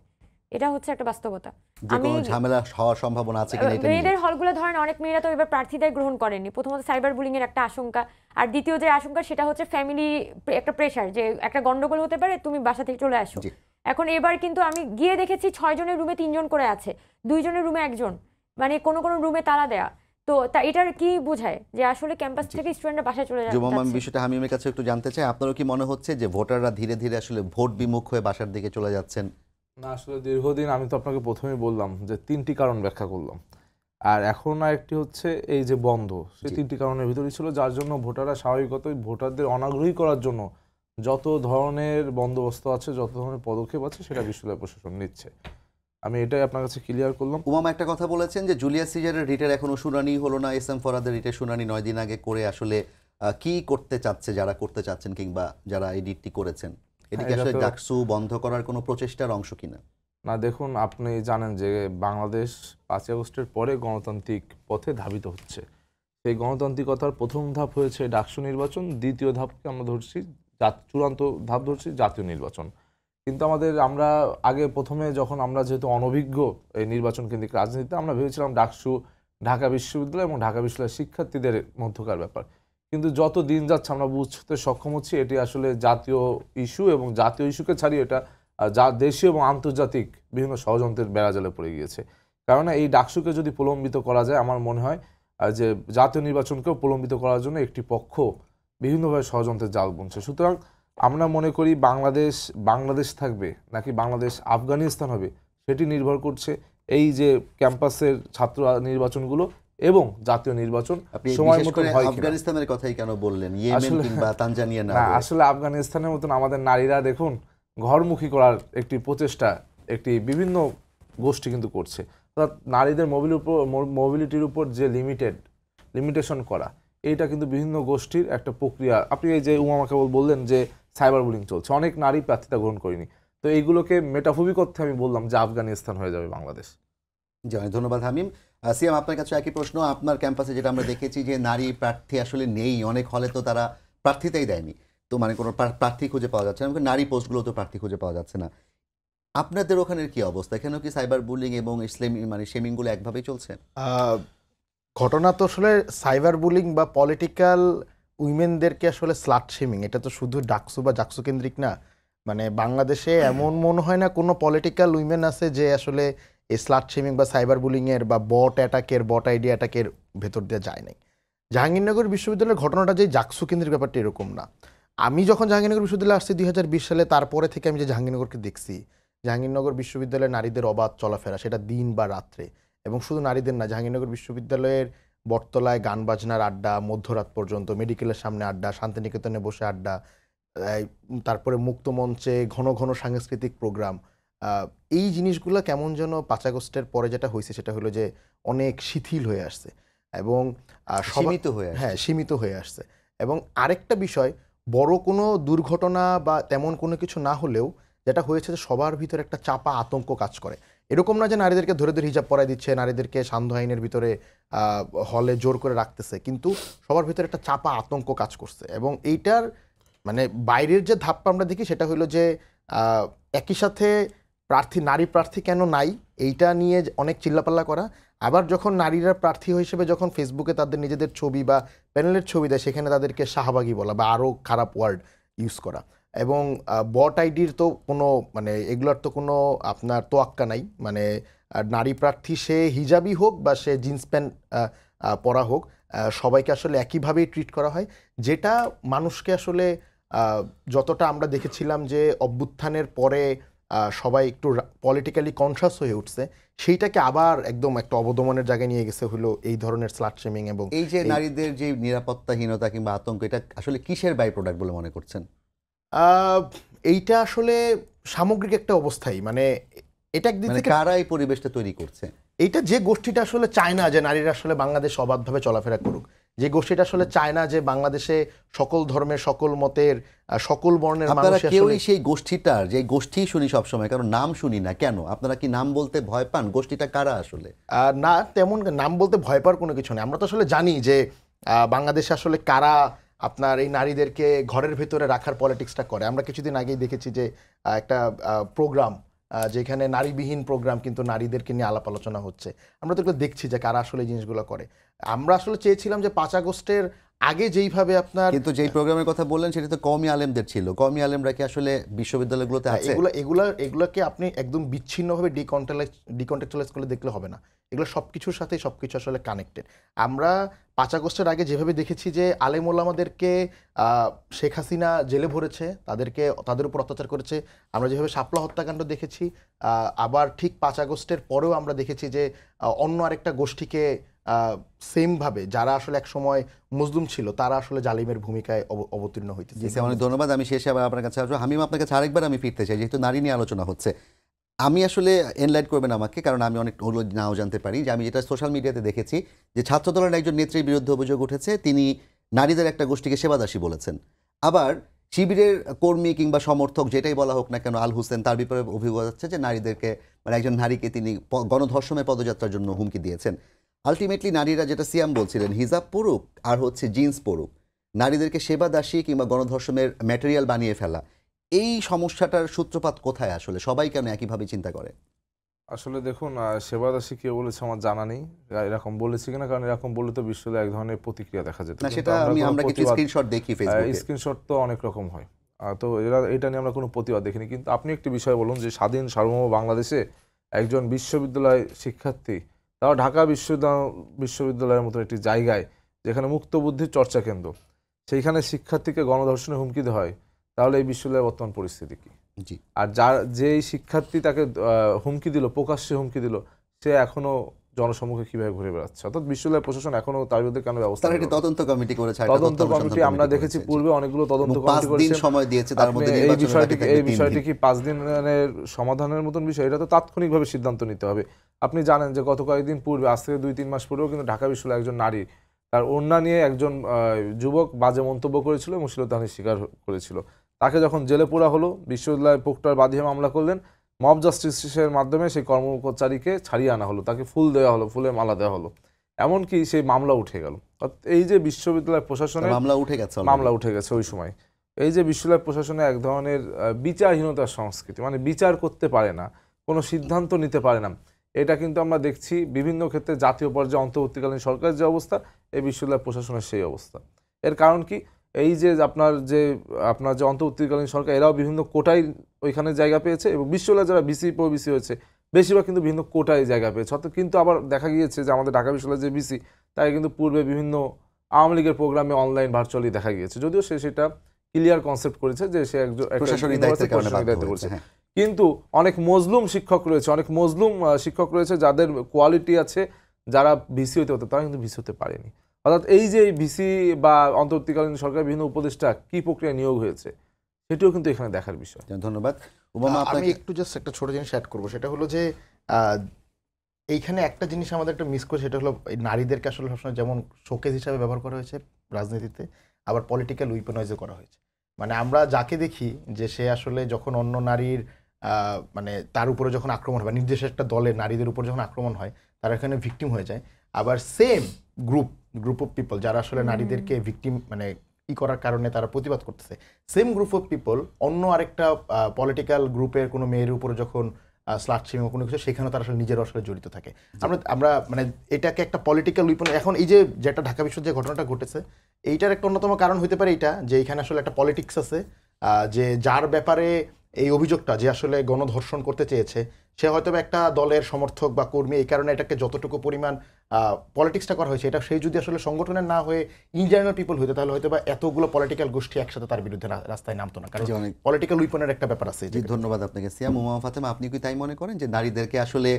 এটা হচ্ছে একটা বাস্তবতা। আমি ঝামেলা হওয়ার সম্ভাবনা আছে কিনা এটা মেয়েদের হলগুলো ধরেন অনেক মেয়েরা তো এবার প্রার্থিতায় গ্রহণ করেনি, প্রথমত সাইবার বুলিং এর একটা আশঙ্কা, আর দ্বিতীয় যে আশঙ্কা সেটা হচ্ছে ফ্যামিলি একটা প্রেশার, যে একটা গন্ডগোল হতে পারে, তুমি বাসা থেকে চলে আসো। এখন এবার কিন্তু আমি গিয়ে দেখেছি 6 জনের রুমে 3 জন করে আছে, 2 জনের রুমে 1 জন, মানে কোনো কোনো রুমে তালা দেয়া। তো এটার কি বোঝায় যে আসলে ক্যাম্পাস থেকে স্টুডেন্টরা বাসায় চলে যাচ্ছে। জুমামান, বিষয়টা হামিমের কাছে একটু জানতে চাই, আপনারও কি মনে হচ্ছে যে ভোটাররা ধীরে ধীরে আসলে ভোট বিমুখ হয়ে বাসার দিকে চলে যাচ্ছেন? না, আসলে দীর্ঘদিন আমি তো আপনাকে প্রথমেই বললাম যে 3টি কারণ ব্যাখ্যা করলাম, আর এখন আরেকটি হচ্ছে এই যে বন্ধ, সেই 3টি কারণের ভিতরেই ছিল, যার জন্য ভোটাররা স্বাভাবিকতই ভোটারদের অনাগ্রহী করার জন্য যত ধরনের বন্দোবস্ত আছে, যত ধরনের পদক্ষেপ আছে সেটা বিশ্ববিদ্যালয় প্রশাসন নিচ্ছে। আমি এটাই আপনার কাছে ক্লিয়ার করলাম। উমামা একটা কথা বলেছেন যে জুলিয়াস সিজারের রিটের এখনো শুনানি হলো না, এস এম ফরহাদের রিটের শুনানি 9 দিন আগে করে আসলে কি করতে চাচ্ছে যারা করতে চাচ্ছেন কিংবা যারা এই রিটটি করেছেন, এদিকে আসলে ডাকসু বন্ধ করার কোনো প্রচেষ্টার অংশ কিনা? না, দেখুন, আপনি জানেন যে বাংলাদেশ 5 আগস্টের পরে গণতান্ত্রিক পথে ধাবিত হচ্ছে। সেই গণতান্ত্রিকতার প্রথম ধাপ হয়েছে ডাকসু নির্বাচন, দ্বিতীয় ধাপকে আমরা ধরছি, চূড়ান্ত ধাপ ধরছি জাতীয় নির্বাচন। কিন্তু আমরা আগে প্রথমে যখন আমরা যেহেতু অনভিজ্ঞ এই নির্বাচন কেন্দ্রিক রাজনীতিতে, আমরা ভেবেছিলাম ডাকসু ঢাকা বিশ্ববিদ্যালয় এবং ঢাকা বিশ্ববিদ্যালয়ের শিক্ষার্থীদের মধ্যকার ব্যাপার। কিন্তু যত দিন যাচ্ছে আমরা বুঝতে সক্ষম হচ্ছি এটি আসলে জাতীয় ইস্যু, এবং জাতীয় ইস্যুকে ছাড়িয়ে এটা দেশীয় এবং আন্তর্জাতিক বিভিন্ন ষড়যন্ত্রের বেড়াজালে পড়ে গিয়েছে। কারণ এই ডাকসুকে যদি প্রলম্বিত করা যায়, আমার মনে হয় যে জাতীয় নির্বাচনকেও প্রলম্বিত করার জন্য একটি পক্ষ বিভিন্নভাবে ষড়যন্ত্রের জাল বুনছে। সুতরাং আমরা মনে করি বাংলাদেশ থাকবে নাকি বাংলাদেশ আফগানিস্তান হবে, সেটি নির্ভর করছে এই যে ক্যাম্পাসের ছাত্র নির্বাচনগুলো এবং জাতীয় নির্বাচন সময় মতো হয় কিনা। আফগানিস্তানের কথাই কেন বললেন, ইয়েমেন কিংবা তানজানিয়া না? আসলে আফগানিস্তানের মতন আমাদের নারীরা দেখুন ঘরমুখী করার একটি প্রচেষ্টা, একটি বিভিন্ন গোষ্ঠী কিন্তু করছে। অর্থাৎ নারীদের মোবিলিটির উপর যে লিমিটেশন করা, এইটা কিন্তু বিভিন্ন গোষ্ঠীর একটা প্রক্রিয়া। আপনি এই যে উমামা কেবল বললেন যে সাইবার বুলিং চলছে, অনেক নারী প্রার্থিতা গ্রহণ করেনি, তো এইগুলোকে মেটাফোবিক অর্থে আমি বললাম যে আফগানিস্তান হয়ে যাবে বাংলাদেশ। জি, অনেক ধন্যবাদ হামিম। সিয়াম, আপনার কাছে একই প্রশ্ন। আপনার ক্যাম্পাসে যেটা আমরা দেখেছি যে নারী প্রার্থী আসলে নেই, অনেক হলে তো তারা প্রার্থিতাই দেয়নি, তো মানে কোনো প্রার্থী খুঁজে পাওয়া যাচ্ছে না, নারী পোস্টগুলো তো প্রার্থী খুঁজে পাওয়া যাচ্ছে না। আপনাদের ওখানের কি অবস্থা? এখানেও কি সাইবার বুলিং এবং ইসলামী মানে শেমিংগুলো একভাবেই চলছে? ঘটনা তো আসলে সাইবার বুলিং বা পলিটিক্যাল উইমেনদেরকে আসলে স্লাট শেমিং, এটা তো শুধু ডাকসু বা জাকসু কেন্দ্রিক না। মানে বাংলাদেশে এমন মনে হয় না কোনো পলিটিক্যাল উইমেন আছে যে আসলে এই স্লাট শেমিং বা সাইবার বুলিংয়ের বা বট আইডি অ্যাটাকের ভেতর দিয়ে যায় নাই। জাহাঙ্গীরনগর বিশ্ববিদ্যালয়ের ঘটনাটা যে জাকসু কেন্দ্রিক ব্যাপারটা এরকম না। আমি যখন জাহাঙ্গীরনগর বিশ্ববিদ্যালয়ে আসছি 2020 সালে, তারপরে থেকে আমি যে জাহাঙ্গীরনগরকে দেখছি, জাহাঙ্গীরনগর বিশ্ববিদ্যালয়ে নারীদের অবাধ চলাফেরা, সেটা দিন বা রাত্রে, এবং শুধু নারীদের না, জাহাঙ্গীরনগর বিশ্ববিদ্যালয়ের বটতলায় গান বাজনার আড্ডা, মধ্যরাত পর্যন্ত মেডিকেলের সামনে আড্ডা, শান্তিনিকেতনে বসে আড্ডা, তারপরে মুক্ত মঞ্চে ঘন ঘন সাংস্কৃতিক প্রোগ্রাম। এই জিনিসগুলো কেমন যেন 5 আগস্টের পরে যেটা হয়েছে সেটা হলো যে অনেক শিথিল হয়ে আসছে এবং সীমিত হয়ে আসছে। হ্যাঁ, সীমিত হয়ে আসছে। এবং আরেকটা বিষয়, বড় কোনো দুর্ঘটনা বা তেমন কোনো কিছু না হলেও যেটা হয়েছে যে সবার ভিতরে একটা চাপা আতঙ্ক কাজ করে। এরকম না যে নারীদেরকে ধরে ধরে হিজাব পরাই দিচ্ছে, নারীদেরকে সান্ধ্য আইনের ভিতরে হলে জোর করে রাখতেছে, কিন্তু সবার ভিতরে একটা চাপা আতঙ্ক কাজ করছে। এবং এইটার মানে বাইরের যে ধাপটা আমরা দেখি সেটা হলো যে একই সাথে নারী প্রার্থী কেন নাই এইটা নিয়ে অনেক চিল্লাপাল্লা করা, আবার যখন নারীরা প্রার্থী হিসেবে যখন ফেসবুকে তাদের নিজেদের ছবি বা প্যানেলের ছবি দেয়, সেখানে তাদেরকে শাহবাগী বলা বা আরও খারাপ ওয়ার্ড ইউজ করা। এবং বট আইডির তো কোনো মানে এগুলোর তো কোনো আপনার তোয়াক্কা নাই। মানে নারী প্রার্থী সে হিজাবই হোক বা সে জিন্স প্যান্ট পরা হোক, সবাইকে আসলে একইভাবেই ট্রিট করা হয়, যেটা মানুষকে আসলে যতটা আমরা দেখেছিলাম যে অভ্যুত্থানের পরে সবাই একটু পলিটিক্যালি কনসাস হয়ে উঠছে, সেইটাকে আবার একদম একটা অবদমনের জায়গায় নিয়ে গেছে হলো এই ধরনের স্লাট শেমিং। এবং এই যে নারীদের যে নিরাপত্তাহীনতা কিংবা আতঙ্ক, এটা আসলে কিসের বাই প্রোডাক্ট বলে মনে করছেন? এইটা আসলে সামগ্রিক একটা অবস্থাই, মানে এটা একদিক থেকে কারা এই পরিবেশটা তৈরি করছে? এইটা যে গোষ্ঠীটা আসলে চায় না যে নারীরা আসলে বাংলাদেশে অবাধভাবে চলাফেরা করুক, যে গোষ্ঠীটা আসলে চায় না যে বাংলাদেশে সকল ধর্মের, সকল মতের, সকল বর্ণের আপনারা মানুষ কেউই সেই গোষ্ঠীটার, যে গোষ্ঠী শুনি সবসময়, কারণ নাম শুনি না কেন? আপনারা কি নাম বলতে ভয় পান? গোষ্ঠীটা কারা আসলে? না, তেমন নাম বলতে ভয় পাওয়ার কোনো কিছু নেই। আমরা তো আসলে জানি যে বাংলাদেশে আসলে কারা আপনার এই নারীদেরকে ঘরের ভেতরে রাখার পলিটিক্সটা করে। আমরা কিছুদিন আগেই দেখেছি যে একটা প্রোগ্রাম, যেখানে নারীবিহীন প্রোগ্রাম, কিন্তু নারীদেরকে নিয়ে আলাপ আলোচনা হচ্ছে। আমরা তো এগুলো দেখছি যে কারা আসলে এই জিনিসগুলো করে। আমরা আসলে চেয়েছিলাম যে 5 আগস্টের আগে যেইভাবে আপনার, কিন্তু যেই প্রোগ্রামের কথা বললেন সেটা তো কওমি আলেমদের ছিল। কওমি আলেমরা কি আসলে বিশ্ববিদ্যালয়গুলোতে আছে? এগুলোকে আপনি একদম বিচ্ছিন্নভাবে ডিকন্টেক্সচুয়ালাইজ করে দেখলে হবে না। এগুলো সবকিছুর সাথেই সবকিছু আসলে কানেক্টেড। আমরা 5 আগস্টের আগে যেভাবে দেখেছি যে আলেম ওলামাদেরকে শেখ হাসিনা জেলে ভরেছে, তাদের উপর অত্যাচার করেছে, আমরা যেভাবে শাপলা হত্যাকাণ্ড দেখেছি, আবার ঠিক 5 আগস্টের পরেও আমরা দেখেছি যে অন্য আরেকটা গোষ্ঠীকে সেমভাবে, যারা আসলে এক সময় মজলুম ছিল, তারা আসলে জালিমের ভূমিকায় অবতীর্ণ হইতেছে। জি স্যার, অনেক ধন্যবাদ। আমি শেষে আবার আপনার কাছে আসবো। হামিম, আপনার কাছে আরেকবার আমি ফিরতে চাই, যেহেতু নারী নিয়ে আলোচনা হচ্ছে। আমি আসলে এনলাইট করবেন আমাকে, কারণ আমি অনেক হলো নাও জানতে পারি, যে আমি যেটা সোশ্যাল মিডিয়াতে দেখেছি যে ছাত্রদলের একজন নেত্রীর বিরুদ্ধে অভিযোগ উঠেছে, তিনি নারীদের একটা গোষ্ঠীকে সেবাদাসী বলেছেন। আবার শিবিরের কর্মী কিংবা সমর্থক যেটাই বলা হোক না কেন, আল হোসেন, তার বিপরীতে অভিযোগ হচ্ছে যে নারীদেরকে, মানে একজন নারীকে তিনি গণধর্ষণের পদযাত্রার জন্য হুমকি দিয়েছেন। আলটিমেটলি নারীরা, যেটা সিয়াম বলছিলেন, হিজাব পরুক আর হচ্ছে জিন্স পরুক, নারীদেরকে সেবাদাসী কিংবা গণধর্ষণের ম্যাটেরিয়াল বানিয়ে ফেলা, এই সমস্যাটার সূত্রপাত কোথায় আসলে? সবাই কেন একইভাবে চিন্তা করে? আসলে দেখুন, সেবাদাসী কে বলেছে আমার জানা নেই, এরকম বলেছি কিনা, কারণ এরকম বললে তো বিশ্বলে এক ধরনের প্রতিক্রিয়া দেখা যেত। না, সেটা আমরা কিছু স্ক্রিনশট দেখি ফেসবুকে। স্ক্রিনশট তো অনেক রকম হয়, তো এটা নিয়ে আমরা কোনো প্রতিবাদ দেখিনি। কিন্তু আপনি একটি বিষয় বলুন যে স্বাধীন সার্বভৌম বাংলাদেশে একজন বিশ্ববিদ্যালয় শিক্ষার্থী, তাও ঢাকা বিশ্ববিদ্যালয়ের মতো একটি জায়গায় যেখানে মুক্ত বুদ্ধির চর্চা কেন্দ্র, সেইখানে শিক্ষার্থীকে গণধর্ষণের হুমকি দেওয়া হয়, তাহলে এই বিশ্ববিদ্যালয়ের বর্তমান পরিস্থিতি কি? জি। আর যেই শিক্ষার্থী তাকে হুমকি দিল, প্রকাশ্যে হুমকি দিল, সে এখনো জনসম্মুখে কিভাবে ঘুরে বেড়াচ্ছে, অর্থাৎ বিশ্ববিদ্যালয় প্রশাসন এখনো তার বিরুদ্ধে কেন ব্যবস্থা তারা নেবে একটি না? তদন্ত কমিটি করেছে, একটা তদন্ত তথ্য কমিটি অনুসন্ধান আমরা কমিটি দেখেছি করেছে। পূর্বে অনেকগুলো তদন্ত এবং কমিটি 5 দিন করেছে। সময় দিয়েছে, তার আপনি মধ্যে এই নির্বাচনের বিষয়টি আগে থাকবে 3 বিষয়টি দিন। কি 5 দিনের সমাধানের মতন বিষয়? এটা তো তাৎক্ষণিকভাবে সিদ্ধান্ত নিতে হবে। আপনি জানেন যে গত কয়েকদিন পূর্বে, আজ থেকে 2-3 মাস পূর্বেও কিন্তু ঢাকা বিশ্ববিদ্যালয়ের একজন নারী তার ওড়না নিয়ে একজন যুবক বাজে মন্তব্য করেছিল এবং শ্লীলতাহানির শিকার করেছিল। তাকে যখন জেলে পোড়া হলো, বিশ্ববিদ্যালয় প্রক্টর বাদী হয়ে মামলা করলেন, মব জাস্টিসের মাধ্যমে সেই কর্মচারীকে ছাড়িয়ে আনা হলো, তাকে ফুল দেওয়া হলো, ফুলের মালা দেওয়া হলো, এমনকি সেই মামলা উঠে গেল। এই যে বিশ্ববিদ্যালয় প্রশাসনের মামলা উঠে গেছে already। মামলা উঠে গেছে ওই সময়। এই যে বিশ্ববিদ্যালয় প্রশাসনে এক ধরনের বিচারহীনতার সংস্কৃতি, মানে বিচার করতে পারে না, কোনো সিদ্ধান্ত নিতে পারে না, এটা কিন্তু আমরা দেখছি বিভিন্ন ক্ষেত্রে জাতীয় পর্যায়ে অন্তর্বর্তীকালীন সরকারের যে অবস্থা, এই বিশ্ববিদ্যালয় প্রশাসনের সেই অবস্থা। এর কারণ কি? এই যে আপনার যে অন্তর্বর্তীকালীন সরকার, এরাও বিভিন্ন কোটায় ওইখানে জায়গা পেয়েছে এবং বিশ্ববিদ্যালয় যারা বিসি প্রবিসি হয়েছে বেশিরভাগ কিন্তু বিভিন্ন কোটায় জায়গা পেয়েছে। অর্থাৎ কিন্তু আবার দেখা গিয়েছে যে আমাদের ঢাকা বিশ্ববিদ্যালয়ের যে বিসি, তাই কিন্তু পূর্বে বিভিন্ন আওয়ামী লীগের প্রোগ্রামে অনলাইন ভার্চুয়ালি দেখা গিয়েছে, যদিও সেটা ক্লিয়ার কনসেপ্ট করেছে যে সে একজন প্রশাসনিক দায়িত্বের কারণে বাধ্য দায়িত্ব হয়েছে, করেছে। হ্যাঁ। কিন্তু অনেক মজলুম শিক্ষক রয়েছে, অনেক মজলুম শিক্ষক রয়েছে যাদের কোয়ালিটি আছে, যারা ভিসি হতে হতো, তারা কিন্তু ভিসি হতে পারেনি। অর্থাৎ এই যে ভিসি বা অন্তর্বর্তীকালীন সরকারের বিভিন্ন উপদেষ্টা কি প্রক্রিয়া নিয়োগ হয়েছে, সেটিও কিন্তু এখানে দেখার বিষয়। ধন্যবাদ। উমামা, আমি আপনাকে একটু জাস্ট একটা ছোট জিনিস অ্যাড করবো, সেটা হলো যে এইখানে একটা জিনিস আমাদের একটা মিস করে, সেটা হলো এই নারীদেরকে আসলে সবসময় যেমন শোকেজ হিসাবে ব্যবহার করা হয়েছে রাজনীতিতে, আবার পলিটিক্যাল উইপনাইজও করা হয়েছে। মানে আমরা যাকে দেখি যে সে আসলে যখন অন্য নারীর মানে তার উপরে যখন আক্রমণ হয়, বা নির্দিষ্ট একটা দলে নারীদের উপর যখন আক্রমণ হয়, তারা এখানে ভিকটিম হয়ে যায়। আবার সেম গ্রুপ অফ পিপল যারা আসলে নারীদেরকে ভিকটিম মানে করার কারণে তারা প্রতিবাদ করতেছে, সেম গ্রুপ অফ পিপল অন্য আরেকটা পলিটিক্যাল গ্রুপের কোনো মেয়ের উপরে যখন স্লাট শেমিং কোনো কিছু, সেখানে তারা আসলে নিজের আসলে জড়িত থাকে। আমরা মানে এটাকে একটা পলিটিক্যাল উইপন, এখন এই যেটা ঢাকা বিশ্ববিদ্যালয়ে যে ঘটনাটা ঘটেছে, এইটার একটা অন্যতম কারণ হতে পারে এটা যে এখানে আসলে একটা পলিটিক্স আছে, যে যার ব্যাপারে এই অভিযোগটা যে আসলে গণধর্ষণ করতে চেয়েছে, সে হয়তো একটা দলের সমর্থক বা কর্মী, এই কারণে এটাকে যতটুকু পরিমাণ পলিটিক্সটা করা হয়েছে, এটা সেই যদি আসলে সংগঠনের না হয়ে ইন্টারনাল পিপল হইতো, তাহলে হয়তো বা এতগুলো পলিটিক্যাল গোষ্ঠী একসাথে তার বিরুদ্ধে রাস্তায় নামতো না, কারণ পলিটিক্যাল উইপনের একটা ব্যাপার আছে। জি, ধন্যবাদ আপনাকে সিয়াম। উমামা ফাতেমা, আপনি কি তাই মনে করেন যে নারীদেরকে আসলে